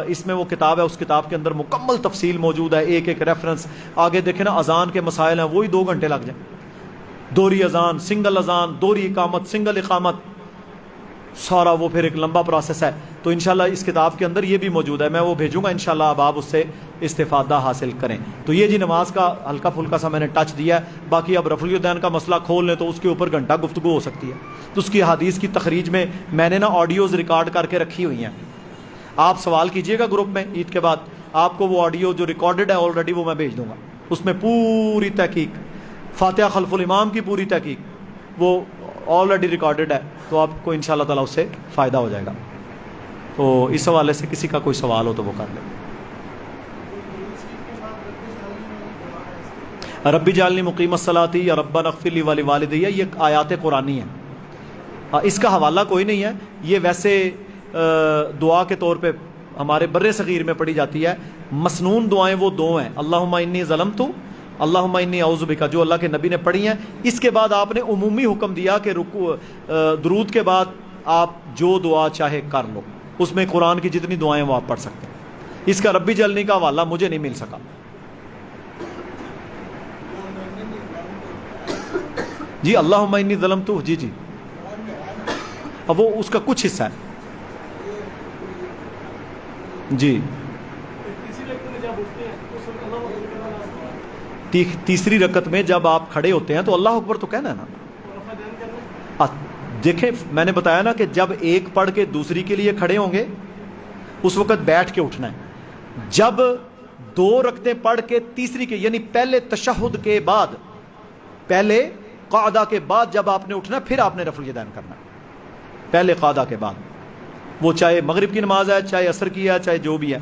Speaker 1: اس میں وہ کتاب ہے، اس کتاب کے اندر مکمل تفصیل موجود ہے، ایک ایک ریفرنس۔ آگے دیکھیں نا اذان کے مسائل ہیں، وہی 2 گھنٹے لگ جائیں، دوہری اذان، سنگل اذان، دوہری اقامت، سنگل اقامت، سارا وہ پھر ایک لمبا پروسیس ہے۔ تو انشاءاللہ اس کتاب کے اندر یہ بھی موجود ہے، میں وہ بھیجوں گا انشاءاللہ، اب آپ اس سے استفادہ حاصل کریں۔ تو یہ جی نماز کا ہلکا پھلکا سا میں نے ٹچ دیا ہے، باقی اب رفع الیدین کا مسئلہ کھول لیں تو اس کے اوپر گھنٹہ گفتگو ہو سکتی ہے۔ تو اس کی حدیث کی تخریج میں نے نا آڈیوز ریکارڈ کر کے رکھی ہوئی ہیں، آپ سوال کیجئے گا گروپ میں عید کے بعد، آپ کو وہ آڈیو جو ریکارڈڈ ہے آلریڈی وہ میں بھیج دوں گا، اس میں پوری تحقیق، فاتحہ خلف الامام کی پوری تحقیق وہ آلریڈی ریکارڈڈ ہے، تو آپ کو انشاءاللہ تعالیٰ اس سے فائدہ ہو جائے گا۔ تو اس حوالے سے کسی کا کوئی سوال ہو تو وہ کر لیں۔ ربی جعلنی مقیم الصلاۃ یا ربنا اغفر لی ولوالدی، یہ آیات قرآنی ہیں، اس کا حوالہ کوئی نہیں ہے، یہ ویسے دعا کے طور پہ ہمارے بر صغیر میں پڑھی جاتی ہے۔ مسنون دعائیں وہ 2 ہیں، اللہم انی ظلمت، اللہم انی اعوذ بک، جو اللہ کے نبی نے پڑھی ہیں۔ اس کے بعد آپ نے عمومی حکم دیا کہ درود کے بعد آپ جو دعا چاہے کر لو، اس میں قرآن کی جتنی دعائیں وہ آپ پڑھ سکتے ہیں۔ اس کا ربی جلنی کا حوالہ مجھے نہیں مل سکا۔ جی اللہم انی ظلمت، جی اب وہ اس کا کچھ حصہ ہے جی۔ تیسری رکعت میں جب آپ کھڑے ہوتے ہیں تو اللہ اکبر تو کہنا ہے نا۔ دیکھیں میں نے بتایا نا کہ جب ایک پڑھ کے دوسری کے لیے کھڑے ہوں گے اس وقت بیٹھ کے اٹھنا ہے، جب 2 رکعتیں پڑھ کے تیسری کے، یعنی پہلے تشہد کے بعد، پہلے قعدہ کے بعد جب آپ نے اٹھنا ہے، پھر آپ نے رفع الیدین کرنا ہے پہلے قعدہ کے بعد، وہ چاہے مغرب کی نماز ہے، چاہے عصر کی ہے، چاہے جو بھی ہے۔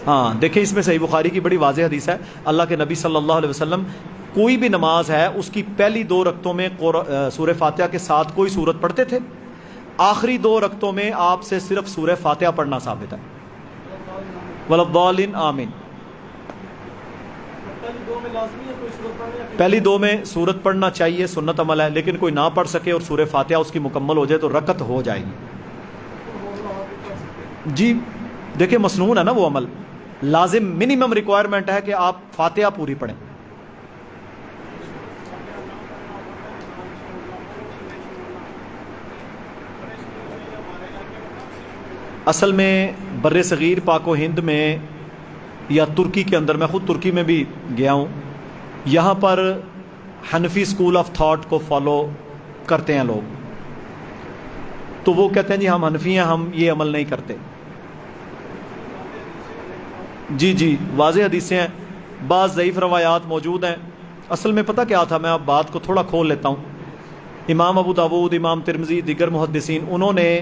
Speaker 1: ہاں دیکھیں اس میں صحیح بخاری کی بڑی واضح حدیث ہے، اللہ کے نبی صلی اللہ علیہ وسلم کوئی بھی نماز ہے اس کی پہلی 2 رکعتوں میں سورہ فاتحہ کے ساتھ کوئی سورت پڑھتے تھے، آخری 2 رکعتوں میں آپ سے صرف سورہ فاتحہ پڑھنا ثابت ہے، وَلَضَّالِّينَ آمین۔ پہلی 2 میں سورت پڑھنا چاہیے، سنت عمل ہے، لیکن کوئی نہ پڑھ سکے اور سورہ فاتحہ اس کی مکمل ہو جائے تو رکعت ہو جائے گی۔ جی دیکھیں مسنون ہے نا وہ عمل، لازم منیمم ریکوائرمنٹ ہے کہ آپ فاتحہ پوری پڑھیں۔ اصل میں بر صغیر پاک و ہند میں یا ترکی کے اندر، میں خود ترکی میں بھی گیا ہوں، یہاں پر حنفی اسکول آف تھاٹ کو فالو کرتے ہیں لوگ، تو وہ کہتے ہیں جی ہم حنفی ہیں، ہم یہ عمل نہیں کرتے۔ جی واضح حدیثیں ہیں، بعض ضعیف روایات موجود ہیں۔ اصل میں پتہ کیا تھا، میں اب بات کو تھوڑا کھول لیتا ہوں۔ امام ابو داود، امام ترمذی، دیگر محدثین، انہوں نے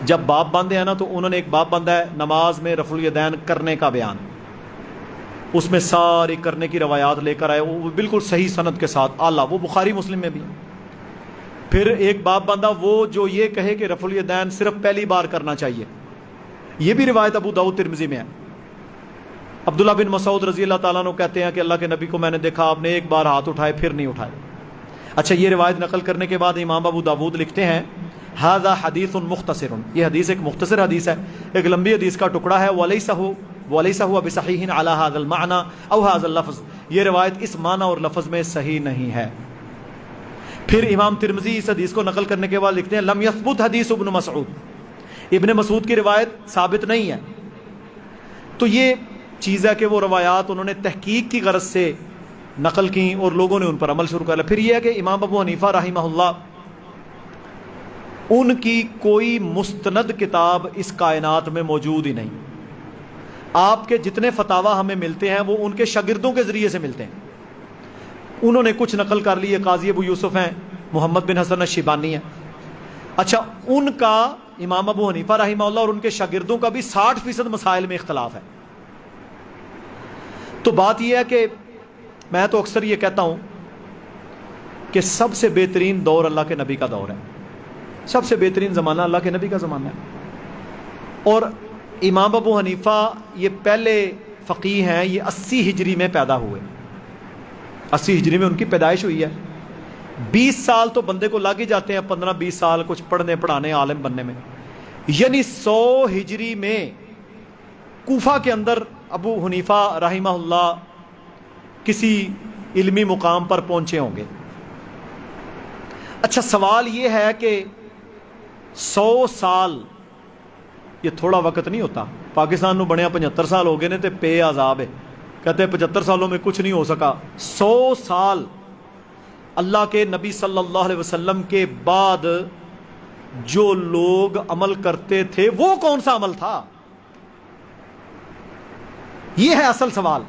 Speaker 1: جب باب باندھے ہیں نا تو انہوں نے ایک باب باندھا ہے نماز میں رفع الیدین کرنے کا بیان، اس میں ساری کرنے کی روایات لے کر آئے، وہ بالکل صحیح سند کے ساتھ اعلیٰ، وہ بخاری مسلم میں بھی ہے۔ پھر ایک باب باندھا وہ جو یہ کہے کہ رفع الیدین صرف پہلی بار کرنا چاہیے، یہ بھی روایت ابو داؤد ترمذی میں ہے۔ عبداللہ بن مسعود رضی اللہ تعالیٰ عنہ کہتے ہیں کہ اللہ کے نبی کو میں نے دیکھا آپ نے ایک بار ہاتھ اٹھائے پھر نہیں اٹھائے۔ اچھا یہ روایت نقل کرنے کے بعد امام ابو داود لکھتے ہیں ھذا حدیث مختصر، یہ حدیث ایک مختصر حدیث ہے، ایک لمبی حدیث کا ٹکڑا ہے، وَلَيْسَ هُوَ بِصَحِيحٍ عَلَى هَذَا الْمَعْنَى أَوْ هَذَا اللَّفْظ، یہ روایت اس معنی اور لفظ میں صحیح نہیں ہے۔ پھر امام ترمذی اس حدیث کو نقل کرنے کے بعد لکھتے ہیں لم یثبت حدیث ابن مسعود، ابن مسعود کی روایت ثابت نہیں ہے۔ تو یہ چیز ہے کہ وہ روایات انہوں نے تحقیق کی غرض سے نقل کی اور لوگوں نے ان پر عمل شروع کر لیا۔ پھر یہ ہے کہ امام ابو حنیفہ رحمہ اللہ، ان کی کوئی مستند کتاب اس کائنات میں موجود ہی نہیں، آپ کے جتنے فتاوی ہمیں ملتے ہیں وہ ان کے شاگردوں کے ذریعے سے ملتے ہیں۔ انہوں نے کچھ نقل کر لیے، قاضی ابو یوسف ہیں، محمد بن حسن الشیبانی ہیں، اچھا ان کا امام ابو حنیفہ رحمہ اللہ اور ان کے شاگردوں کا بھی 60% مسائل میں اختلاف ہے۔ تو بات یہ ہے کہ میں تو اکثر یہ کہتا ہوں کہ سب سے بہترین دور اللہ کے نبی کا دور ہے، سب سے بہترین زمانہ اللہ کے نبی کا زمانہ ہے۔ اور امام ابو حنیفہ یہ پہلے فقیہ ہیں، یہ 80 ہجری میں پیدا ہوئے، 80 ہجری میں ان کی پیدائش ہوئی ہے۔ 20 سال تو بندے کو لگ ہی جاتے ہیں، 15-20 سال کچھ پڑھنے پڑھانے عالم بننے میں، یعنی 100 ہجری میں کوفہ کے اندر ابو حنیفہ رحمہ اللہ کسی علمی مقام پر پہنچے ہوں گے۔ اچھا سوال یہ ہے کہ 100 سال یہ تھوڑا وقت نہیں ہوتا، پاکستان نو بنیا 75 سال ہو گئے نے تے پے عذاب ہے، کہتے ہیں 75 سالوں میں کچھ نہیں ہو سکا۔ 100 سال اللہ کے نبی صلی اللہ علیہ وسلم کے بعد جو لوگ عمل کرتے تھے وہ کون سا عمل تھا، یہ ہے اصل سوال۔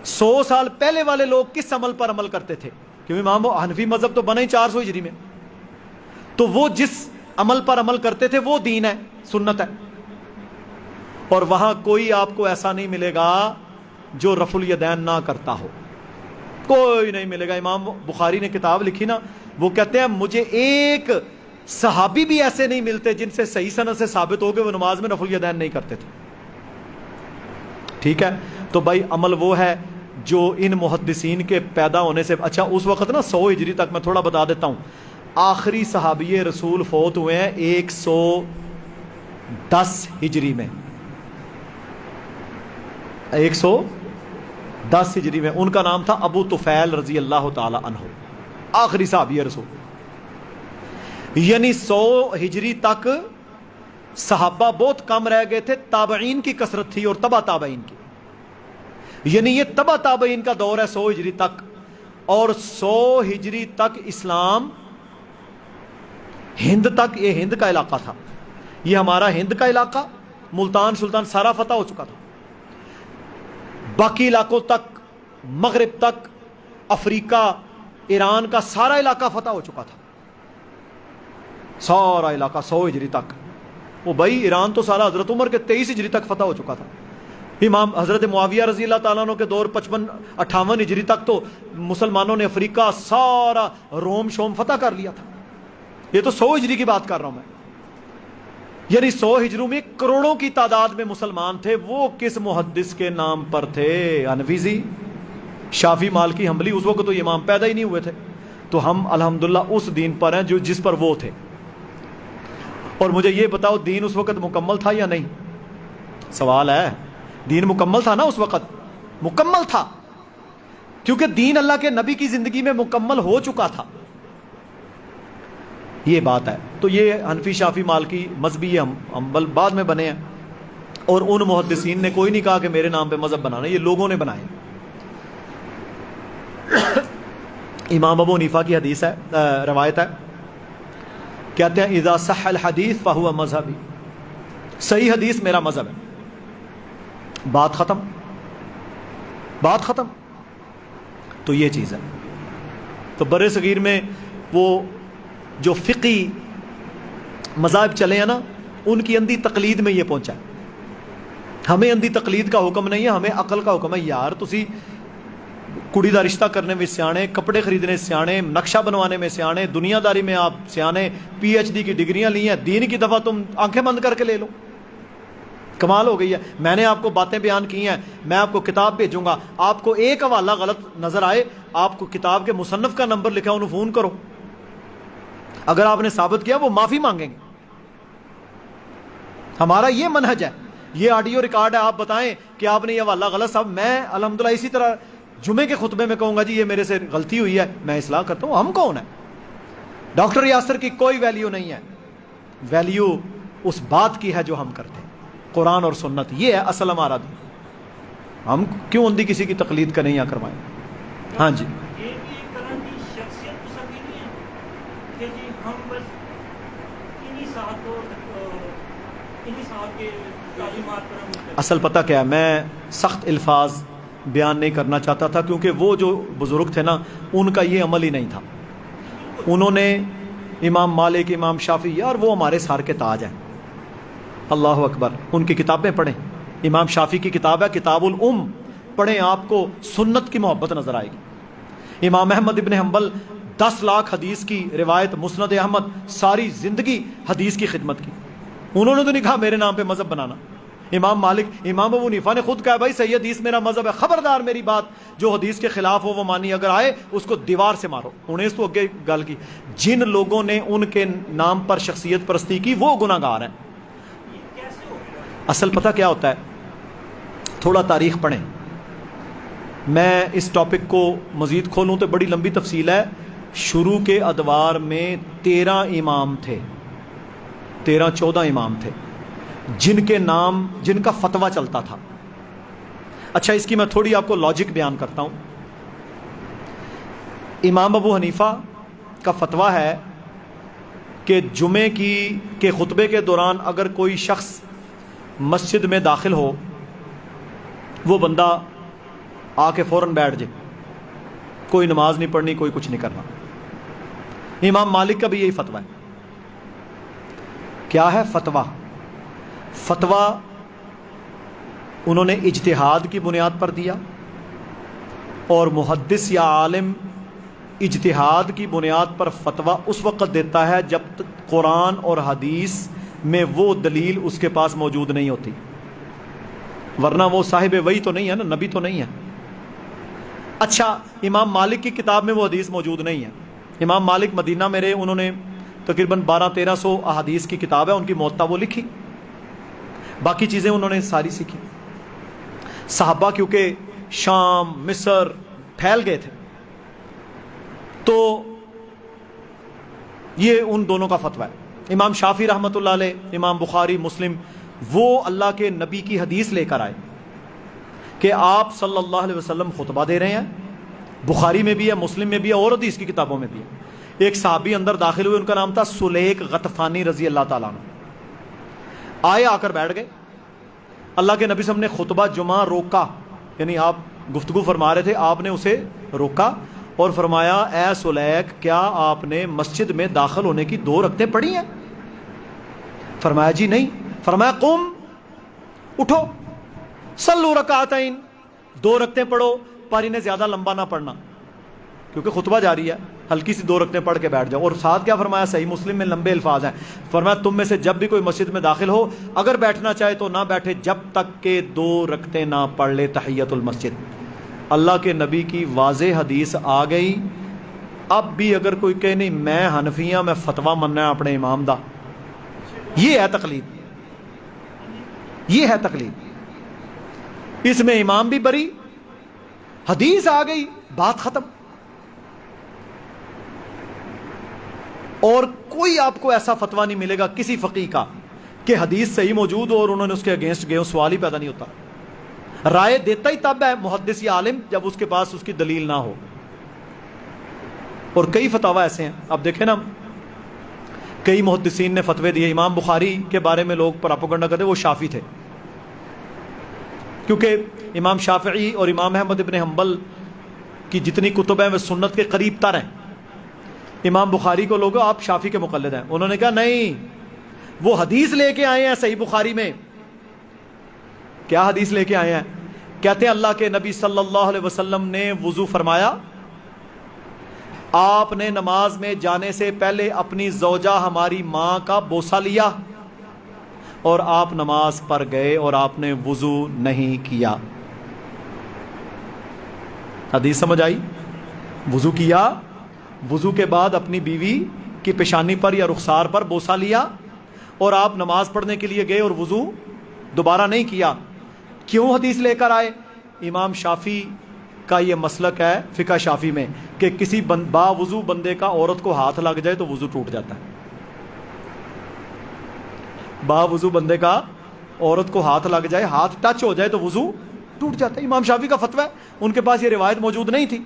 Speaker 1: 100 سال پہلے والے لوگ کس عمل پر عمل کرتے تھے، کیونکہ امام حنفی مذہب تو بنا ہی 400 ہجری میں، تو وہ جس عمل پر عمل کرتے تھے وہ دین ہے، سنت ہے، اور وہاں کوئی آپ کو ایسا نہیں ملے گا جو رفع الیدین نہ کرتا ہو، کوئی نہیں ملے گا۔ امام بخاری نے کتاب لکھی نا، وہ کہتے ہیں مجھے ایک صحابی بھی ایسے نہیں ملتے جن سے صحیح سند سے ثابت ہو کہ وہ نماز میں رفع الیدین نہیں کرتے تھے۔ ٹھیک ہے، تو بھائی عمل وہ ہے جو ان محدثین کے پیدا ہونے سے، اچھا اس وقت نا 100 ہجری تک میں تھوڑا بتا دیتا ہوں، آخری صحابی رسول فوت ہوئے ہیں 110 ہجری میں، 110 ہجری میں، ان کا نام تھا ابو طفیل رضی اللہ تعالی عنہ، آخری صحابی رسول۔ یعنی 100 ہجری تک صحابہ بہت کم رہ گئے تھے، تابعین کی کثرت تھی اور تبع تابعین کی، یعنی یہ تبع تابعین کا دور ہے 100 ہجری تک، اور 100 ہجری تک اسلام ہند تک، یہ ہند کا علاقہ تھا، یہ ہمارا ہند کا علاقہ، ملتان سلطان سارا فتح ہو چکا تھا، باقی علاقوں تک، مغرب تک، افریقہ، ایران کا سارا علاقہ فتح ہو چکا تھا، سارا علاقہ 100 ہجری تک۔ وہ بھائی ایران تو سارا حضرت عمر کے 23 ہجری تک فتح ہو چکا تھا. امام حضرت معاویہ رضی اللہ تعالیٰ عنہ کے دور 55-58 ہجری تک تو مسلمانوں نے افریقہ سارا روم شوم فتح کر لیا تھا. یہ تو 100 ہجری کی بات کر رہا ہوں میں. یعنی 100 ہجروں میں کروڑوں کی تعداد میں مسلمان تھے. وہ کس محدث کے نام پر تھے؟ حنفی، شافعی، مالکی، حنبلی. اس وقت تو یہ امام پیدا ہی نہیں ہوئے تھے. تو ہم الحمدللہ اس دین پر ہیں جس پر وہ تھے. اور مجھے یہ بتاؤ دین اس وقت مکمل تھا یا نہیں؟ سوال ہے. دین مکمل تھا نا اس وقت؟ مکمل تھا، کیونکہ دین اللہ کے نبی کی زندگی میں مکمل ہو چکا تھا. یہ بات ہے. تو یہ حنفی، شافعی، مالکی مذہبی حنبل بعد میں بنے ہیں. اور ان محدثین نے کوئی نہیں کہا کہ میرے نام پہ مذہب بنانا، یہ لوگوں نے بنائے. امام ابو حنیفہ کی حدیث ہے، روایت ہے، کہتے ہیں اذا صح الحدیث فہو مذہبی. صحیح حدیث میرا مذہب ہے. بات ختم، بات ختم. تو یہ چیز ہے. تو بر صغیر میں وہ جو فقی مذاہب چلے ہیں نا، ان کی اندھی تقلید میں یہ پہنچا ہے. ہمیں اندھی تقلید کا حکم نہیں ہے، ہمیں عقل کا حکم ہے. یار تسی کڑی دا رشتہ کرنے میں سیانے، کپڑے خریدنے سیانے، نقشہ بنوانے میں سیانے، دنیا داری میں آپ سیانے، PhD کی ڈگریاں لی ہیں، دین کی دفعہ تم آنکھیں بند کر کے لے لو. کمال ہو گئی ہے. میں نے آپ کو باتیں بیان کی ہیں، میں آپ کو کتاب بھیجوں گا. آپ کو ایک حوالہ غلط نظر آئے، آپ کو کتاب کے مصنف کا نمبر لکھا انہوں فون کرو. اگر آپ نے ثابت کیا وہ معافی مانگیں گے. ہمارا یہ منہج ہے. یہ آڈیو ریکارڈ ہے، آپ بتائیں کہ آپ نے یہ حوالہ غلط. صاحب میں الحمدللہ اسی طرح جمعے کے خطبے میں کہوں گا جی یہ میرے سے غلطی ہوئی ہے، میں اصلاح کرتا ہوں. ہم کون ہیں؟ ڈاکٹر یاسر کی کوئی ویلیو نہیں ہے. ویلیو اس بات کی ہے جو ہم کرتے ہیں، قرآن اور سنت. یہ ہے اصل ہمارا دین. ہم کیوں اندھی کسی کی تقلید کریں یا کروائیں؟ ہاں جی. اصل پتہ کیا ہے، میں سخت الفاظ بیان نہیں کرنا چاہتا تھا، کیونکہ وہ جو بزرگ تھے نا ان کا یہ عمل ہی نہیں تھا. انہوں نے امام مالک، امام شافعی، یار وہ ہمارے سار کے تاج ہیں. اللہ اکبر. ان کی کتابیں پڑھیں. امام شافعی کی کتاب ہے کتاب الام، پڑھیں، آپ کو سنت کی محبت نظر آئے گی. امام احمد ابن حنبل 10 لاکھ حدیث کی روایت، مسند احمد، ساری زندگی حدیث کی خدمت کی. انہوں نے تو نہیں کہا میرے نام پہ مذہب بنانا. امام مالک، امام ابو حنیفہ نے خود کہا بھائی صحیح حدیث میرا مذہب ہے، خبردار میری بات جو حدیث کے خلاف ہو وہ مانی، اگر آئے اس کو دیوار سے مارو. انہیں اس تو اگے گل کی. جن لوگوں نے ان کے نام پر شخصیت پرستی کی وہ گناہ گار ہیں. اصل پتہ کیا ہوتا ہے، تھوڑا تاریخ پڑھیں. میں اس ٹاپک کو مزید کھولوں تو بڑی لمبی تفصیل ہے. شروع کے ادوار میں 13 امام تھے، 13-14 امام تھے جن کے نام، جن کا فتویٰ چلتا تھا. اچھا اس کی میں تھوڑی آپ کو لاجک بیان کرتا ہوں. امام ابو حنیفہ کا فتویٰ ہے کہ جمعے کے خطبے کے دوران اگر کوئی شخص مسجد میں داخل ہو، وہ بندہ آ کے فوراً بیٹھ جائے، کوئی نماز نہیں پڑھنی، کوئی کچھ نہیں کرنا. امام مالک کا بھی یہی فتویٰ ہے. کیا ہے فتویٰ؟ فتویٰ انہوں نے اجتہاد کی بنیاد پر دیا، اور محدث یا عالم اجتہاد کی بنیاد پر فتویٰ اس وقت دیتا ہے جب تک قرآن اور حدیث میں وہ دلیل اس کے پاس موجود نہیں ہوتی، ورنہ وہ صاحب وحی تو نہیں ہے نا، نبی تو نہیں ہے. اچھا امام مالک کی کتاب میں وہ حدیث موجود نہیں ہے. امام مالک مدینہ میں رہے، انہوں نے تقریباً 1200-1300 احادیث کی کتاب ہے ان کی، موطا وہ لکھی، باقی چیزیں انہوں نے ساری سیکھی. صحابہ کیونکہ شام، مصر پھیل گئے تھے، تو یہ ان دونوں کا فتویٰ ہے. امام شافعی رحمۃ اللہ علیہ، امام بخاری، مسلم، وہ اللہ کے نبی کی حدیث لے کر آئے کہ آپ صلی اللہ علیہ وسلم خطبہ دے رہے ہیں. بخاری میں بھی ہے، مسلم میں بھی ہے، اور حدیث کی کتابوں میں بھی ہے. ایک صحابی اندر داخل ہوئے، ان کا نام تھا سلیک غطفانی رضی اللہ تعالیٰ عنہ. آئے، آ کر بیٹھ گئے. اللہ کے نبی صلی اللہ علیہ وسلم نے خطبہ جمعہ روکا، یعنی آپ گفتگو فرما رہے تھے، آپ نے اسے روکا اور فرمایا اے سلیک، کیا آپ نے مسجد میں داخل ہونے کی 2 رکعتیں پڑھی ہیں؟ فرمایا جی نہیں. فرمایا قم, اٹھو, صلو رکعتین, 2 رکعتیں پڑھو, پر انہیں زیادہ لمبا نہ پڑھنا کیونکہ خطبہ جاری ہے, ہلکی سی 2 رکعتیں پڑھ کے بیٹھ جاؤ. اور ساتھ کیا فرمایا, صحیح مسلم میں لمبے الفاظ ہیں, فرمایا تم میں سے جب بھی کوئی مسجد میں داخل ہو, اگر بیٹھنا چاہے تو نہ بیٹھے جب تک کہ 2 رکعتیں نہ پڑھ لے تحیت المسجد. اللہ کے نبی کی واضح حدیث آ گئی. اب بھی اگر کوئی کہے نہیں میں حنفیاں, میں فتویٰ مننا ہے اپنے امام دا, یہ ہے تقلید, یہ ہے تقلید. اس میں امام بھی بری, حدیث آ گئی, بات ختم. اور کوئی آپ کو ایسا فتویٰ نہیں ملے گا کسی فقیہ کا کہ حدیث صحیح موجود ہو اور انہوں نے اس کے اگینسٹ گئے, سوال ہی پیدا نہیں ہوتا. رائے دیتا ہی تب ہے محدث یا عالم جب اس کے پاس اس کی دلیل نہ ہو. اور کئی فتاوی ایسے ہیں, اب دیکھیں نا, کئی محدثین نے فتوے دیے. امام بخاری کے بارے میں لوگ پراپوگنڈا کرتے وہ شافعی تھے, کیونکہ امام شافعی اور امام احمد ابن حنبل کی جتنی کتب ہیں وہ سنت کے قریب تر ہیں. امام بخاری کو لوگوں آپ شافعی کے مقلد ہیں, انہوں نے کہا نہیں, وہ حدیث لے کے آئے ہیں صحیح بخاری میں. کیا حدیث لے کے آئے ہیں؟ کہتے ہیں اللہ کے نبی صلی اللہ علیہ وسلم نے وضو فرمایا, آپ نے نماز میں جانے سے پہلے اپنی زوجہ ہماری ماں کا بوسہ لیا, اور آپ نماز پر گئے اور آپ نے وضو نہیں کیا. حدیث سمجھ آئی؟ وضو کیا, وضو کے بعد اپنی بیوی کی پیشانی پر یا رخسار پر بوسہ لیا, اور آپ نماز پڑھنے کے لیے گئے اور وضو دوبارہ نہیں کیا. کیوں حدیث لے کر آئے؟ امام شافعی کا یہ مسلک ہے فقہ شافعی میں کہ کسی با وضو بندے کا عورت کو ہاتھ لگ جائے تو وضو ٹوٹ جاتا ہے. با وضو بندے کا عورت کو ہاتھ لگ جائے, ہاتھ ٹچ ہو جائے تو وضو ٹوٹ جاتا ہے. امام شافعی کا فتویٰ ہے, ان کے پاس یہ روایت موجود نہیں تھی.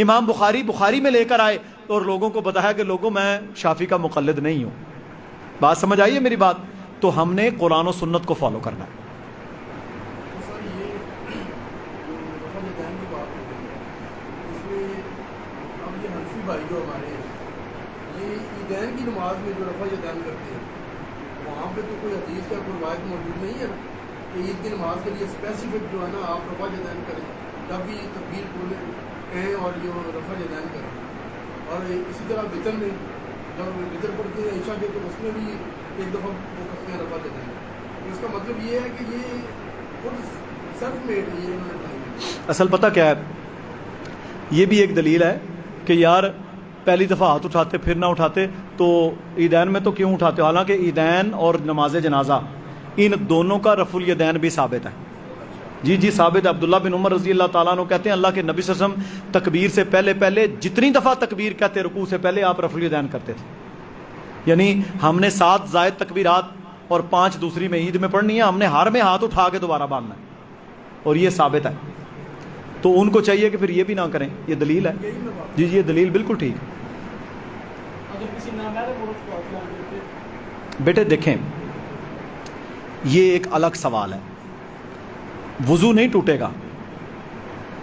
Speaker 1: امام بخاری میں لے کر آئے اور لوگوں کو بتایا کہ لوگوں میں شافعی کا مقلد نہیں ہوں. بات سمجھ آئی ہے میری بات؟ تو ہم نے قرآن و سنت کو فالو کرنا ہے.
Speaker 2: بھائی جو ہمارے یہ عیدین کی نماز میں جو رفع یدین کرتے ہیں وہاں پہ تو کوئی حدیث کا کوئی روایت موجود نہیں ہے نا کہ عید کی نماز کے لیے اسپیسیفک جو ہے نا آپ رفع یدین کریں, تب بھی تکبیر بولیں کہیں اور جو رفع یدین کریں. اور اسی طرح وطر میں جب وطر پڑھتے ہیں عشاء کے تو اس میں بھی ایک دفعہ وہ کرتے ہیں رفع یدین. تو اس کا مطلب یہ ہے کہ یہ خود سیلف میڈ ہے, یہ انہوں نے بتایا.
Speaker 1: اصل پتہ کیا ہے, یہ بھی ایک دلیل ہے کہ یار پہلی دفعہ ہاتھ اٹھاتے پھر نہ اٹھاتے تو عیدین میں تو کیوں اٹھاتے ہو؟ حالانکہ عیدین اور نماز جنازہ ان دونوں کا رفع الیدین بھی ثابت ہے. جی ثابت ہے. عبداللہ بن عمر رضی اللہ تعالیٰ عنہ کہتے ہیں اللہ کے نبی صلی اللہ علیہ وسلم تکبیر سے پہلے جتنی دفعہ تکبیر کہتے رکوع سے پہلے آپ رفع الیدین کرتے تھے. یعنی ہم نے 7 زائد تکبیرات اور 5 دوسری میں عید میں پڑھنی ہے, ہم نے ہر میں ہاتھ اٹھا کے دوبارہ باندھنا ہے, اور یہ ثابت ہے. تو ان کو چاہیے کہ پھر یہ بھی نہ کریں, یہ دلیل ہے. جی یہ دلیل بالکل ٹھیک ہے. بیٹے دیکھیں یہ ایک الگ سوال ہے, وضو نہیں ٹوٹے گا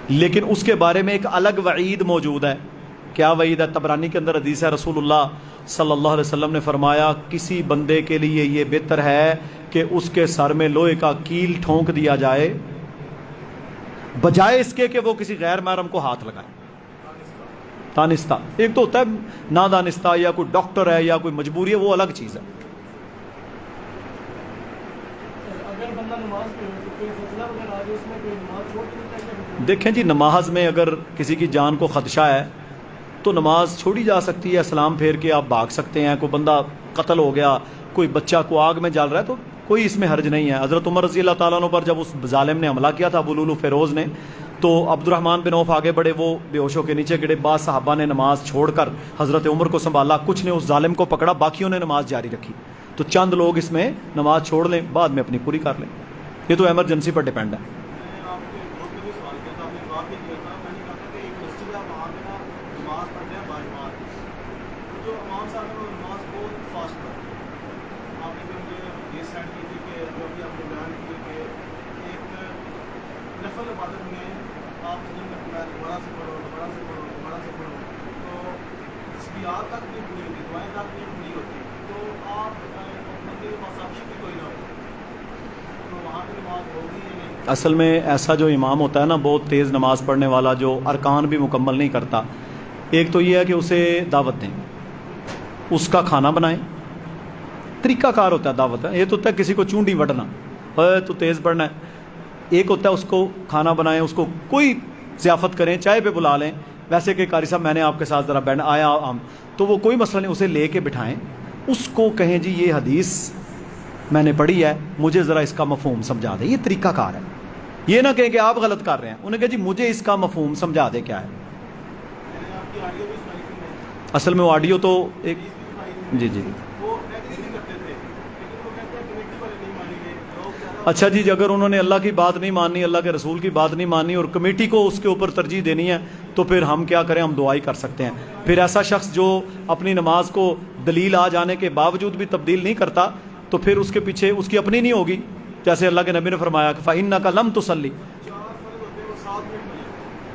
Speaker 1: لیکن اس کے بارے میں ایک الگ وعید موجود ہے. کیا وعید ہے؟ طبرانی کے اندر حدیث ہے, رسول اللہ صلی اللہ علیہ وسلم نے فرمایا کسی بندے کے لیے یہ بہتر ہے کہ اس کے سر میں لوہے کا کیل ٹھونک دیا جائے بجائے اس کے کہ وہ کسی غیر محرم کو ہاتھ لگائے. دانستہ ایک تو ہوتا ہے نادانستہ, یا کوئی ڈاکٹر ہے یا کوئی مجبوری ہے, وہ الگ چیز ہے. دیکھیں جی نماز میں اگر کسی کی جان کو خدشہ ہے تو نماز چھوڑی جا سکتی ہے, سلام پھیر کے آپ بھاگ سکتے ہیں. کوئی بندہ قتل ہو گیا, کوئی بچہ کو آگ میں جل رہا ہے تو کوئی اس میں حرج نہیں ہے. حضرت عمر رضی اللہ تعالیٰ عنہ پر جب اس ظالم نے حملہ کیا تھا ابو لولو فیروز نے, تو عبد الرحمن بن عوف آگے بڑھے, وہ بے ہوشوں کے نیچے گرے. بعض صحابہ نے نماز چھوڑ کر حضرت عمر کو سنبھالا, کچھ نے اس ظالم کو پکڑا, باقیوں نے نماز جاری رکھی. تو چند لوگ اس میں نماز چھوڑ لیں, بعد میں اپنی پوری کر لیں. یہ تو ایمرجنسی پر ڈیپینڈ ہے. اصل میں ایسا جو امام ہوتا ہے نا بہت تیز نماز پڑھنے والا جو ارکان بھی مکمل نہیں کرتا، ایک تو یہ ہے کہ اسے دعوت دیں، اس کا کھانا بنائیں، طریقہ کار ہوتا ہے دعوت ہے، یہ تو ہوتا ہے کسی کو چونڈی وڈنا، تو تیز پڑھنا ہے، ایک ہوتا ہے اس کو کھانا بنائیں، اس کو کوئی ضیافت کریں، چائے پہ بلا لیں، ویسے کہ قاری صاحب میں نے آپ کے ساتھ ذرا بیٹھنا آیا ہم تو وہ کوئی مسئلہ نہیں، اسے لے کے بٹھائیں، اس کو کہیں جی یہ حدیث میں نے پڑھی ہے مجھے ذرا اس کا مفہوم سمجھا دے، یہ طریقہ کار ہے، یہ نہ کہیں کہ آپ غلط کر رہے ہیں، انہیں کہا جی مجھے اس کا مفہوم سمجھا دے کیا ہے۔ اصل میں وہ آڈیو تو ایک جی جی اچھا جی اگر انہوں نے اللہ کی بات نہیں ماننی، اللہ کے رسول کی بات نہیں ماننی اور کمیٹی کو اس کے اوپر ترجیح دینی ہے تو پھر ہم کیا کریں، ہم دعائی کر سکتے ہیں۔ پھر ایسا شخص جو اپنی نماز کو دلیل آ جانے کے باوجود بھی تبدیل نہیں کرتا تو پھر اس کے پیچھے اس کی اپنی نہیں ہوگی، جیسے اللہ کے نبی نے فرمایا کہ فَإِنَّكَ لَمْ تُصَلِّ۔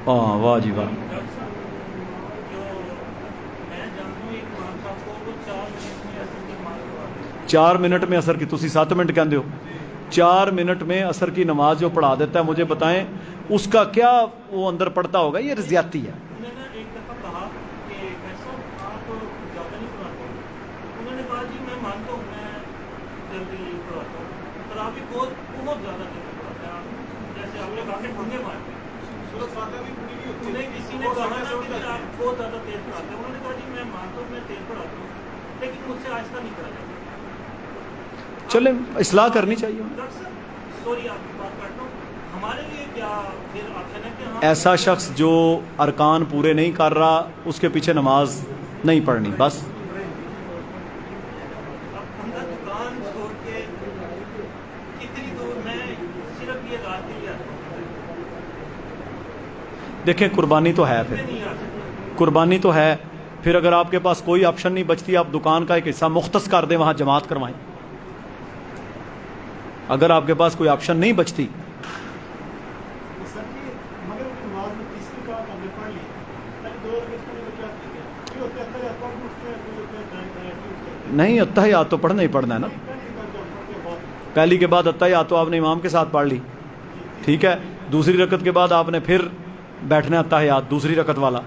Speaker 1: واہ جی واہ، 4 منٹ میں اثر کی، تسی 7 منٹ کہندے ہو، 4 منٹ میں اثر کی نماز جو پڑھا دیتا ہے، مجھے بتائیں اس کا کیا وہ اندر پڑتا ہوگا، یہ زیادتی ہے۔ چلیں اصلاح کرنی چاہیے، ایسا شخص جو ارکان پورے نہیں کر رہا اس کے پیچھے نماز نہیں پڑھنی بس۔ دیکھیں قربانی تو ہے، پھر قربانی تو ہے، پھر اگر آپ کے پاس کوئی آپشن نہیں بچتی آپ دکان کا ایک حصہ مختص کر دیں، وہاں جماعت کروائیں۔ اگر آپ کے پاس کوئی آپشن نہیں بچتی، نہیں اتحیات تو پڑھنا ہی پڑھنا ہے نا، پہلی کے بعد اتحیات تو آپ نے امام کے ساتھ پڑھ لی، ٹھیک ہے، دوسری رکعت کے بعد آپ نے پھر بیٹھنا ہے اتحیات دوسری رکعت والا،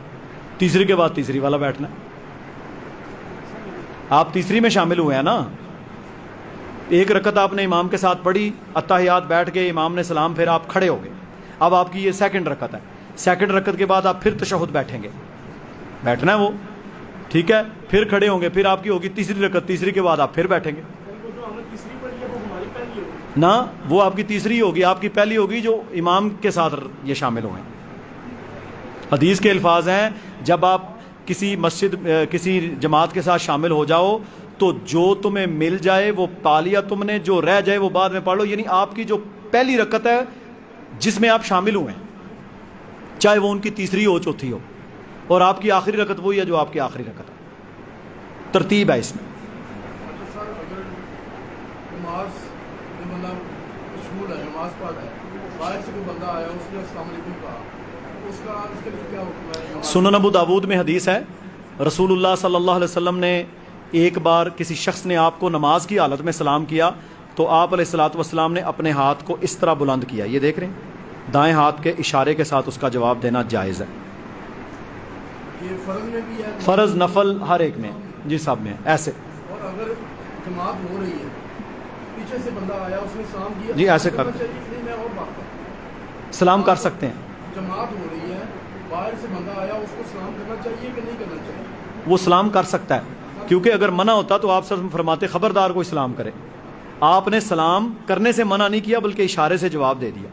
Speaker 1: تیسری کے بعد تیسری والا بیٹھنا ہے، آپ تیسری میں شامل ہوئے ہیں نا، ایک رکعت آپ نے امام کے ساتھ پڑھی، اتحیات بیٹھ کے امام نے سلام پھر آپ کھڑے ہو گئے، اب آپ کی یہ سیکنڈ رکعت ہے، سیکنڈ رکعت کے بعد آپ پھر تشہد بیٹھیں گے، بیٹھنا ہے وہ، ٹھیک ہے، پھر کھڑے ہوں گے، پھر آپ کی ہوگی تیسری رکعت، تیسری کے بعد آپ پھر بیٹھیں گے نہ، وہ آپ کی تیسری ہوگی، آپ کی پہلی ہوگی جو امام کے ساتھ یہ شامل ہوئے۔ حدیث کے الفاظ ہیں جب آپ کسی مسجد کسی جماعت کے ساتھ شامل ہو جاؤ تو جو تمہیں مل جائے وہ پا لیا تم نے، جو رہ جائے وہ بعد میں پڑھ لو، یعنی آپ کی جو پہلی رکعت ہے جس میں آپ شامل ہوئے ہیں چاہے وہ ان کی تیسری ہو چوتھی ہو، اور آپ کی آخری رکعت وہی ہے جو آپ کی آخری رکعت ہے، ترتیب ہے اس میں۔
Speaker 2: سر اگر نماز مطلب مشغول ہے، نماز پڑھ ہے، باہر سے کوئی بندہ آیا اس نے السلام علیکم کہا، اس کا اس کے لیے کیا حکم ہے؟
Speaker 1: سنن ابو داود میں حدیث ہے، رسول اللہ صلی اللہ علیہ وسلم نے ایک بار کسی شخص نے آپ کو نماز کی حالت میں سلام کیا تو آپ علیہ الصلوۃ والسلام نے اپنے ہاتھ کو اس طرح بلند کیا، یہ دیکھ رہے ہیں، دائیں ہاتھ کے اشارے کے ساتھ اس کا جواب دینا جائز ہے۔
Speaker 2: یہ فرض میں بھی ہے،
Speaker 1: فرض نفل ہر ایک میں، جی سب میں ایسے،
Speaker 2: اور اگر جماعت ہو رہی ہے پیچھے سے بندہ آیا اس نے سلام کیا،
Speaker 1: جی ایسے کر
Speaker 2: نہیں میں اور بات کروں،
Speaker 1: سلام کر سکتے ہیں،
Speaker 2: جماعت ہو رہی ہے باہر سے بندہ آیا اس کو سلام کرنا چاہیے کہ نہیں کرنا چاہیے؟
Speaker 1: وہ سلام کر سکتا ہے، کیونکہ اگر منع ہوتا تو آپ سب فرماتے خبردار کو اسلام کرے، آپ نے سلام کرنے سے منع نہیں کیا بلکہ اشارے سے جواب دے دیا۔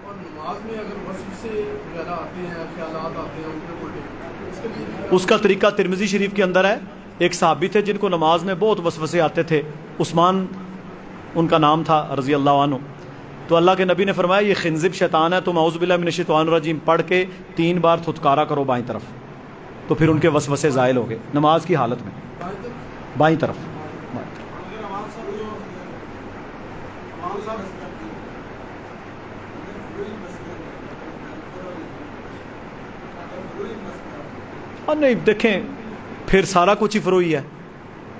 Speaker 2: اور نماز میں اگر وصف سے وغیرہ آتے ہیں، خیالات آتے ہیں الٹے پلٹے، اس کے لیے
Speaker 1: اس کا طریقہ ترمذی شریف کے اندر ہے، ایک صحابی تھے جن کو نماز میں بہت وسوسے آتے تھے، عثمان ان کا نام تھا رضی اللہ عنہ، تو اللہ کے نبی نے فرمایا یہ خنزب شیطان ہے، تم اعوذ باللہ من الشیطان الرجیم پڑھ کے 3 بار تھتکارا کرو بائیں طرف، تو پھر ان کے وسوسے زائل ہو گئے نماز کی حالت میں، بائیں طرف۔ نہیں دیکھیں پھر سارا کچھ ہی فروئی ہے،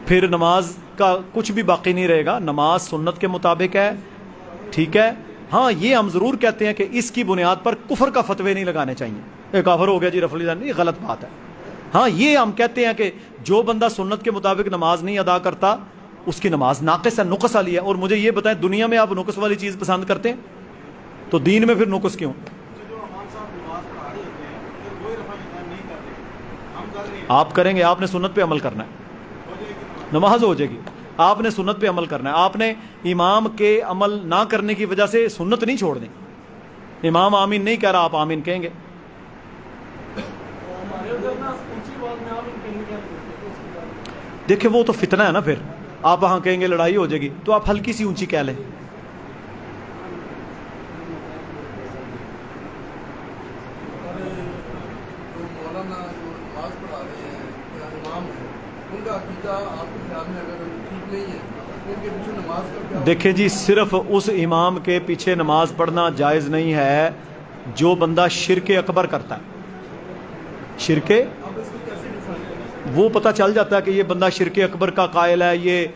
Speaker 1: پھر نماز کا کچھ بھی باقی نہیں رہے گا، نماز سنت کے مطابق ہے، ٹھیک ہے. ہاں یہ ہم ضرور کہتے ہیں کہ اس کی بنیاد پر کفر کا فتوے نہیں لگانے چاہیے. ایک کافر ہو گیا جی رفع الیدین, یہ غلط بات ہے. ہاں یہ ہم کہتے ہیں کہ جو بندہ سنت کے مطابق نماز نہیں ادا کرتا اس کی نماز ناقص ہے, نقص والی ہے. اور مجھے یہ بتائیں دنیا میں آپ نقص والی چیز پسند کرتے ہیں تو دین میں پھر نقص کیوں؟ آپ کریں گے, آپ نے سنت پہ عمل کرنا ہے, نماز ہو جائے گی. آپ نے سنت پہ عمل کرنا ہے. آپ نے امام کے عمل نہ کرنے کی وجہ سے سنت نہیں چھوڑ دیں. امام آمین نہیں کہہ رہا, آپ آمین کہیں گے. دیکھیں وہ تو فتنہ ہے نا, پھر آپ وہاں کہیں گے لڑائی ہو جائے گی, تو آپ ہلکی سی اونچی کہہ لیں. دیکھیں جی صرف اس امام کے پیچھے نماز پڑھنا جائز نہیں ہے جو بندہ شرک اکبر کرتا ہے. شرک وہ پتہ چل جاتا ہے کہ یہ بندہ شرک اکبر کا قائل ہے, یہ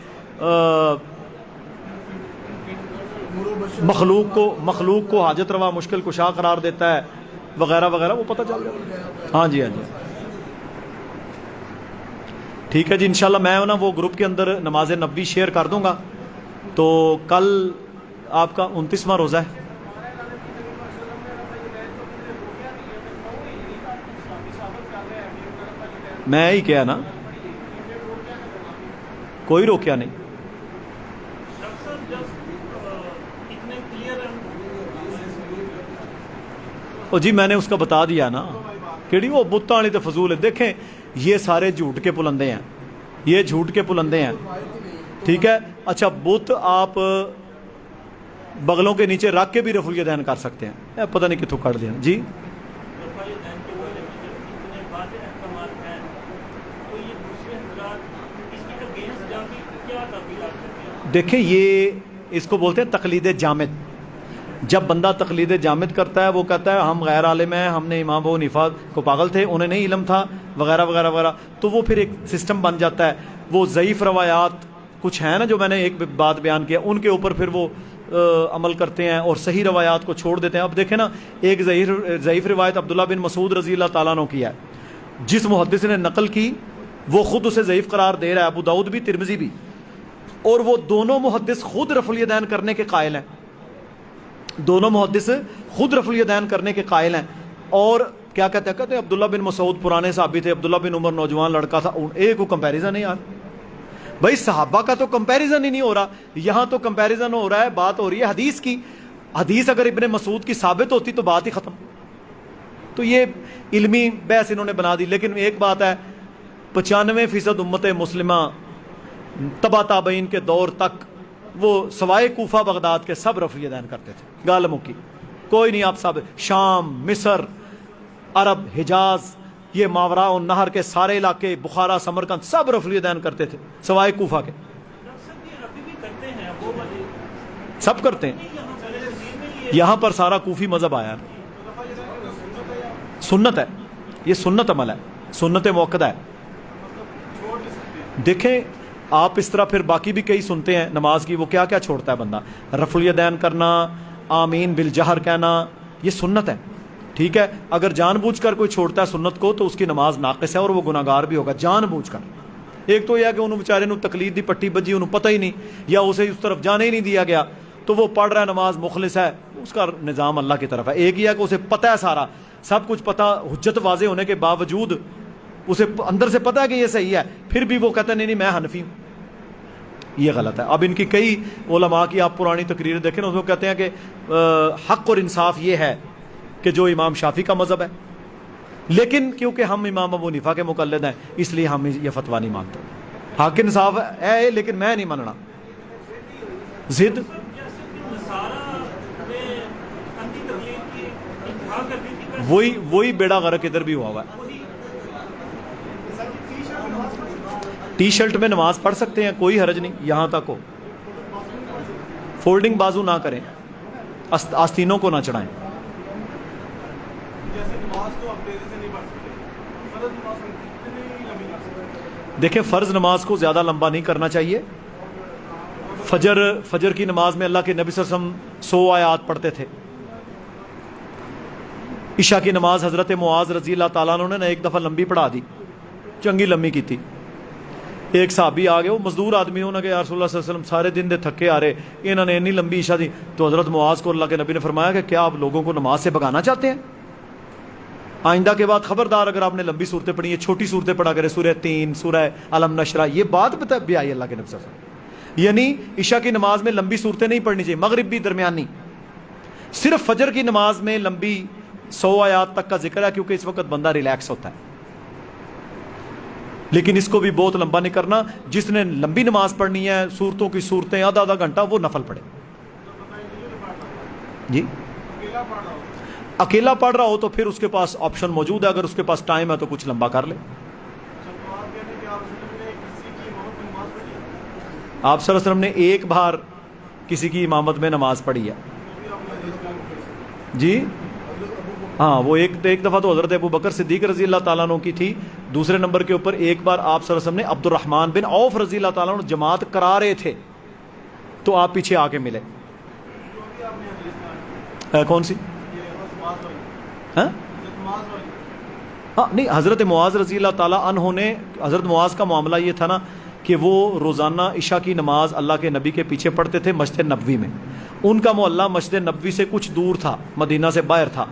Speaker 1: مخلوق کو حاجت روا مشکل کشا قرار دیتا ہے وغیرہ وغیرہ, وہ پتہ چل جاتا ہے. ہاں جی, ہاں جی, ٹھیک ہے جی. انشاءاللہ میں نا وہ گروپ کے اندر نماز نبوی شیئر کر دوں گا. تو کل آپ کا 29واں روزہ ہے. میں ہی کیا نا, کوئی روکیا نہیں. او جی میں نے اس کا بتا دیا نا کہ وہ بتاں والی تو فضول ہے. دیکھیں یہ سارے جھوٹ کے پلندے ہیں, یہ جھوٹ کے پلندے ہیں. ٹھیک ہے, اچھا بت آپ بغلوں کے نیچے رکھ کے بھی رفع الیدین کر سکتے ہیں, پتہ نہیں کتوں کر دیا جی. دیکھیں یہ اس کو بولتے ہیں تقلید جامد. جب بندہ تقلید جامد کرتا ہے وہ کہتا ہے ہم غیر عالم ہیں, ہم نے امام ابو حنیفہ کو پاگل تھے, انہیں نہیں علم تھا وغیرہ وغیرہ وغیرہ, تو وہ پھر ایک سسٹم بن جاتا ہے. وہ ضعیف روایات کچھ ہیں نا جو میں نے ایک بات بیان کیا, ان کے اوپر پھر وہ عمل کرتے ہیں اور صحیح روایات کو چھوڑ دیتے ہیں. اب دیکھیں نا ایک ضعیف روایت عبداللہ بن مسعود رضی اللہ تعالیٰ عنہ کی ہے, جس محدث نے نقل کی وہ خود اسے ضعیف قرار دے رہا ہے, ابو داؤد بھی ترمذی بھی, اور وہ دونوں محدث خود رفع الیدین کرنے کے قائل ہیں. دونوں محدث خود رفع الیدین کرنے کے قائل ہیں. اور کیا کہتے ہیں عبداللہ بن مسعود پرانے صحابی تھے, عبداللہ بن عمر نوجوان لڑکا تھا. ایک کو کمپیریزن نہیں یار بھائی, صحابہ کا تو کمپیریزن ہی نہیں ہو رہا, یہاں تو کمپیریزن ہو رہا ہے. بات ہو رہی ہے حدیث کی. حدیث اگر ابن مسعود کی ثابت ہوتی تو بات ہی ختم. تو یہ علمی بحث انہوں نے بنا دی. لیکن ایک بات ہے, 95% امت مسلمہ تبا تابعین کے دور تک وہ سوائے کوفہ بغداد کے سب رفع الیدین کرتے تھے. گال مکی کوئی نہیں. آپ سب شام, مصر, عرب, حجاز, یہ ماوراء النہر کے سارے علاقے, بخارا, سمرقند, سب رفع الیدین کرتے تھے سوائے کوفہ کے. سب کرتے ہیں. یہاں پر سارا کوفی مذہب آیا, سنت ہے, یہ سنت عمل ہے, سنت موقدہ ہے. دیکھیں آپ اس طرح پھر باقی بھی کئی سنتے ہیں نماز کی, وہ کیا کیا چھوڑتا ہے بندہ. رفع الیدین کرنا, آمین بالجہر کہنا, یہ سنت ہے. ٹھیک ہے, اگر جان بوجھ کر کوئی چھوڑتا ہے سنت کو تو اس کی نماز ناقص ہے اور وہ گناہگار بھی ہوگا جان بوجھ کر. ایک تو یہ ہے کہ انہوں بیچارے نو تقلید دی پٹی بجی, انہوں پتہ ہی نہیں, یا اسے اس طرف جانے ہی نہیں دیا گیا, تو وہ پڑھ رہا ہے نماز, مخلص ہے, اس کا نظام اللہ کی طرف ہے. ایک یہ ہے کہ اسے پتہ ہے سارا سب کچھ پتہ, حجت واضح ہونے کے باوجود اسے اندر سے پتہ ہے کہ یہ صحیح ہے, پھر بھی وہ کہتا ہے نہیں میں حنفی ہوں. یہ غلط ہے. اب ان کی کئی علماء کی آپ پرانی تقریر دیکھیں نا, اس میں کہتے ہیں کہ حق اور انصاف یہ ہے کہ جو امام شافعی کا مذہب ہے, لیکن کیونکہ ہم امام ابو حنیفہ کے مقلد ہیں اس لیے ہم یہ فتویٰ نہیں مانتے. حق انصاف ہے لیکن میں نہیں ماننا. ضد وہی بیڑا غرق ادھر بھی ہوا ہے. ٹی شرٹ میں نماز پڑھ سکتے ہیں, کوئی حرج نہیں یہاں تک ہو. فولڈنگ بازو نہ کریں, آستینوں کو نہ چڑھائیں. دیکھیں فرض نماز کو زیادہ لمبا نہیں کرنا چاہیے, فجر کی نماز میں اللہ کے نبی صلی اللہ علیہ وسلم 100 آیات پڑھتے تھے. عشاء کی نماز حضرت معاذ رضی اللہ تعالیٰ عنہ نے ایک دفعہ لمبی پڑھا دی, چنگی لمبی کی تھی. ایک صحابی آ گئے, وہ مزدور آدمی, انہوں نے کہا یا رسول اللہ صلی اللہ علیہ وسلم سارے دن دے تھکے آ رہے, انہوں نے اتنی لمبی عشاء دی. تو حضرت معاذ کو اللہ کے نبی نے فرمایا کہ کیا آپ لوگوں کو نماز سے بھگانا چاہتے ہیں؟ آئندہ کے بعد خبردار اگر آپ نے لمبی صورتیں پڑھی ہیں, چھوٹی صورتیں پڑھا کرے, سورہ 3, سورہ علم نشرہ, یہ بات بھی آئی اللہ کے نبی صلی اللہ علیہ وسلم. یعنی عشاء کی نماز میں لمبی صورتیں نہیں پڑھنی چاہیے, مغرب بھی درمیانی. صرف فجر کی نماز میں لمبی 100 آیات تک کا ذکر ہے, کیونکہ اس وقت بندہ ریلیکس ہوتا ہے. لیکن اس کو بھی بہت لمبا نہیں کرنا. جس نے لمبی نماز پڑھنی ہے, صورتوں کی صورتیں آدھا گھنٹہ, وہ نفل پڑھے. جی اکیلا پڑھ رہا ہو تو پھر اس کے پاس آپشن موجود ہے, اگر اس کے پاس ٹائم ہے تو کچھ لمبا کر لے. آپ صلی اللہ علیہ وسلم نے ایک بار کسی کی امامت میں نماز پڑھی ہے. جی ہاں, وہ ایک دفعہ تو حضرت ابو بکر صدیق رضی اللہ تعالیٰ عنہ کی تھی. دوسرے نمبر کے اوپر ایک بار آپ صلی اللہ علیہ وسلم نے عبد الرحمن بن عوف رضی اللہ تعالیٰ عنہ جماعت کرا رہے تھے, تو آپ پیچھے آ کے ملے. کون سی؟ ہاں نہیں, حضرت معاذ رضی اللہ تعالیٰ عنہ نے, حضرت معاذ کا معاملہ یہ تھا نا کہ وہ روزانہ عشاء کی نماز اللہ کے نبی کے پیچھے پڑھتے تھے مسجد نبوی میں. ان کا محلہ مسجد نبوی سے کچھ دور تھا, مدینہ سے باہر تھا.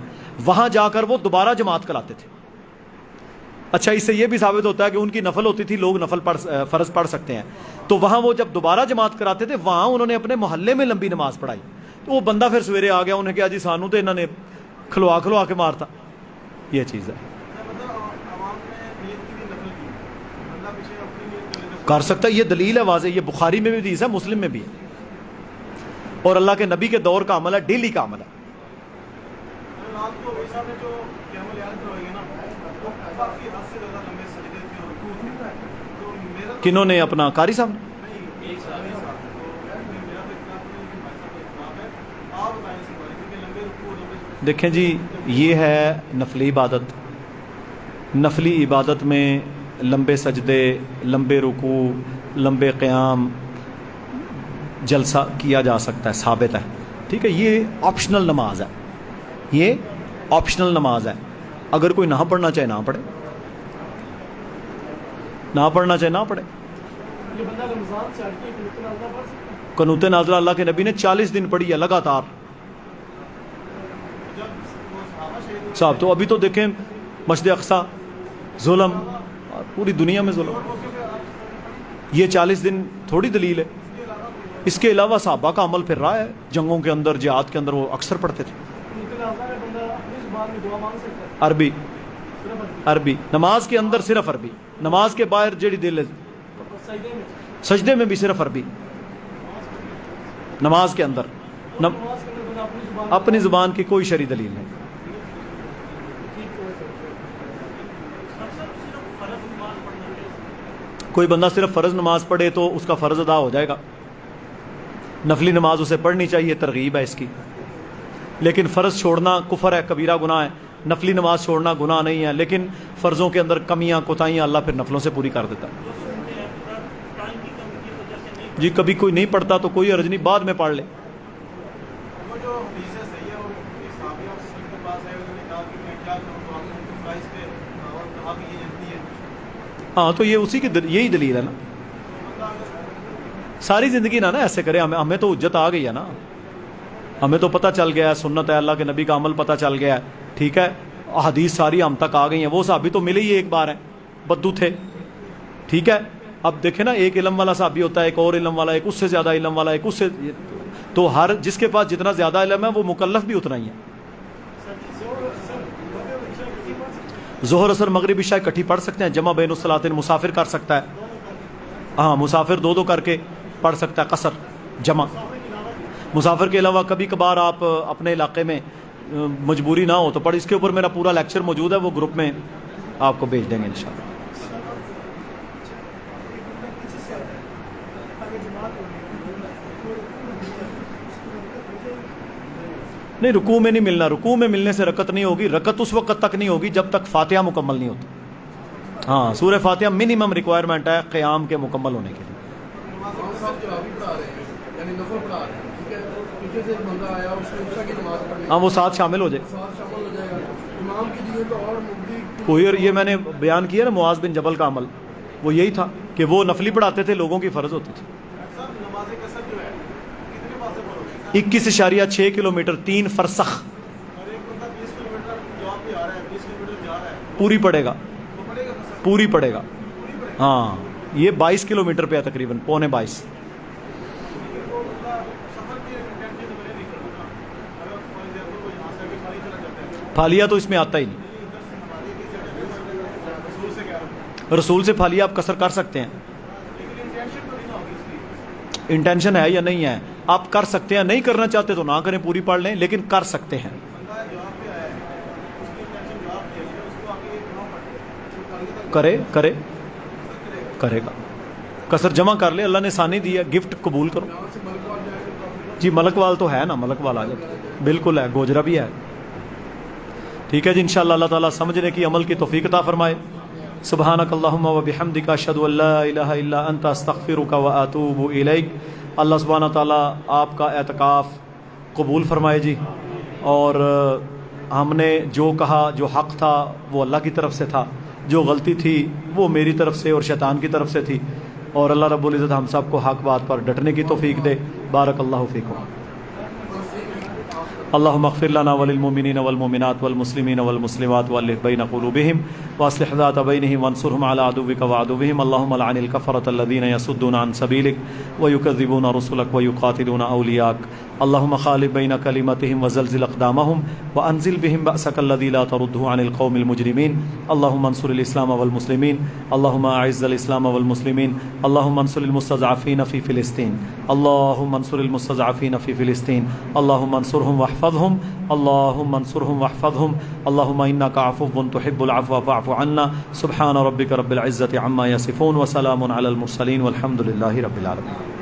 Speaker 1: وہاں جا کر وہ دوبارہ جماعت کراتے تھے. اچھا, اس سے یہ بھی ثابت ہوتا ہے کہ ان کی نفل ہوتی تھی, لوگ نفل فرض پڑھ سکتے ہیں. تو وہاں وہ جب دوبارہ جماعت کراتے تھے, وہاں انہوں نے اپنے محلے میں لمبی نماز پڑھائی. تو وہ بندہ پھر سویرے آ گیا, انہیں کہا جی سانو تو انہوں نے کھلوا کے مارتا. یہ چیز ہے, کر سکتا ہے. یہ دلیل ہے واضح, یہ بخاری میں بھی حدیث ہے, مسلم میں بھی ہے, اور اللہ کے نبی کے دور کا عمل ہے, ڈیلی کا عمل ہے. کنہوں نے؟ اپنا قاری صاحب نے. دیکھیں جی, یہ ہے نفلی عبادت. نفلی عبادت میں لمبے سجدے, لمبے رکوع, لمبے قیام, جلسہ کیا جا سکتا ہے, ثابت ہے. ٹھیک ہے, یہ آپشنل نماز ہے, یہ آپشنل نماز ہے. اگر کوئی نہ پڑھنا چاہے نہ پڑھے, نہ پڑھنا چاہے نہ پڑھے. قنوت نازلہ اللہ کے نبی نے 40 دن پڑھی ہے لگاتار. صاحب تو ابھی تو دیکھیں مسجد اقصی ظلم, پوری دنیا میں ظلم. یہ 40 دن تھوڑی دلیل ہے. اس کے علاوہ صحابہ کا عمل پھر رہا ہے, جنگوں کے اندر, جہاد کے اندر وہ اکثر پڑھتے تھے. عربی نماز کے اندر صرف عربی, نماز کے باہر جڑی دل ہے, سجدے میں بھی صرف عربی. نماز کے اندر اپنی زبان کی کوئی شرعی دلیل نہیں. کوئی بندہ صرف فرض نماز پڑھے تو اس کا فرض ادا ہو جائے گا. نفلی نماز اسے پڑھنی چاہیے, ترغیب ہے اس کی. لیکن فرض چھوڑنا کفر ہے, کبیرہ گناہ ہے. نفلی نماز چھوڑنا گناہ نہیں ہے, لیکن فرضوں کے اندر کمیاں کوتاہیاں اللہ پھر نفلوں سے پوری کر دیتا ہے. جی کبھی کوئی نہیں پڑھتا تو کوئی حرج نہیں, بعد میں پڑھ لے. ہاں تو یہ اسی کی یہی دلیل ہے نا. ساری زندگی نہ ایسے کرے, ہمیں تو حجت آ گئی ہے نا, ہمیں تو پتہ چل گیا ہے, سنت ہے اللہ کے نبی کا عمل پتہ چل گیا ہے. ٹھیک ہے, حدیث ساری ہم تک آ گئی ہیں. وہ صحابی تو ملے ہی ایک بار ہیں, بدو تھے. ٹھیک ہے, اب دیکھیں نا, ایک علم والا صحابی ہوتا ہے, ایک اور علم والا, ایک اس سے زیادہ علم والا, ایک اس سے, تو ہر جس کے پاس جتنا زیادہ علم ہے وہ مکلف بھی اتنا ہی ہے. ظہر اثر مغرب عشاء اکٹھی پڑھ سکتے ہیں, جمع بین الصلاتین. مسافر کر سکتا ہے, ہاں مسافر دو کر کے پڑھ سکتا ہے, قصر جمع. مسافر کے علاوہ کبھی کبھار آپ اپنے علاقے میں مجبوری نہ ہو تو پڑھ. اس کے اوپر میرا پورا لیکچر موجود ہے, وہ گروپ میں آپ کو بھیج دیں گے انشاءاللہ. نہیں, رکوع میں نہیں ملنا. رکوع میں ملنے سے رکعت نہیں ہوگی. رکعت اس وقت تک نہیں ہوگی جب تک فاتحہ مکمل نہیں ہوتی. ہاں, سورہ فاتحہ منیمم ریکوائرمنٹ ہے قیام کے مکمل ہونے کے لیے.
Speaker 2: یعنی نفل پڑھا رہے ہیں، ٹھیک ہے، پیچھے سے ایک بندہ آیا اس نے عشاء کی نماز پڑھنی،
Speaker 1: ہاں وہ ساتھ شامل ہو جائے،
Speaker 2: ساتھ شامل ہو جائے گا امام کی دیے تو اور مفتی
Speaker 1: کوئی، اور یہ میں نے بیان کیا نا معاذ بن جبل کا عمل، وہ یہی تھا کہ وہ نفلی پڑھاتے تھے، لوگوں کی فرض ہوتی تھی۔ 21.6 کلومیٹر 3 فرسخ پوری پڑے گا، پوری پڑے گا، ہاں یہ 22 کلومیٹر پہ ہے تقریباً، پونے 22۔ پھالیہ تو اس میں آتا ہی نہیں، رسول سے پھالیہ آپ قصر کر سکتے ہیں، انٹینشن ہے یا نہیں ہے، آپ کر سکتے ہیں، نہیں کرنا چاہتے تو نہ کریں، پوری پڑھ لیں، لیکن کر سکتے ہیں۔ کرے کرے کرے گا، قصر جمع کر لے، اللہ نے ثانی دیا، گفٹ قبول کرو۔ جی ملک وال تو ہے نا، ملک وال آ جاتا ہے، بالکل ہے، گوجرا بھی ہے، ٹھیک ہے جی، انشاءاللہ اللہ تعالیٰ سمجھنے کی عمل کی توفیق عطا فرمائے۔ سبحانک اللہم و بحمدک، اشہد ان لا الہ الا انت، استغفرک و اتوب الیک۔ اللہ سبحانہ تعالیٰ آپ کا اعتکاف قبول فرمائے جی، اور ہم نے جو کہا، جو حق تھا وہ اللہ کی طرف سے تھا، جو غلطی تھی وہ میری طرف سے اور شیطان کی طرف سے تھی، اور اللہ رب العزت ہم سب کو حق بات پر ڈٹنے کی توفیق دے۔ بارک اللہ فیکم۔ اللهم اغفر لنا وللمؤمنين والمؤمنات والمسلمين والمسلمات والف بين قلوبهم واصلح ذات بينهم وانصرهم على عدوك وعدوهم اللهم لعن الكفرة الذين يصدون عن سبيلك ويكذبون رسلك ويقاتلون أولياءك اللهم خالف بين كلمتهم وزلزل أقدامهم وأنزل بهم بأسك الذي لا ترده عن القوم المجرمين اللهم انصر الإسلام والمسلمين اللهم أعز الإسلام والمسلمين اللهم انصر المستضعفين في فلسطين اللهم انصر المستضعفين في فلسطين اللهم انصرهم واحفظهم اللهم انصرهم واحفظهم اللهم إنك عفو تحب العفو فاعف عنا سبحان ربك رب العزة عما يصفون وسلام على المرسلين والحمد لله رب العالمين۔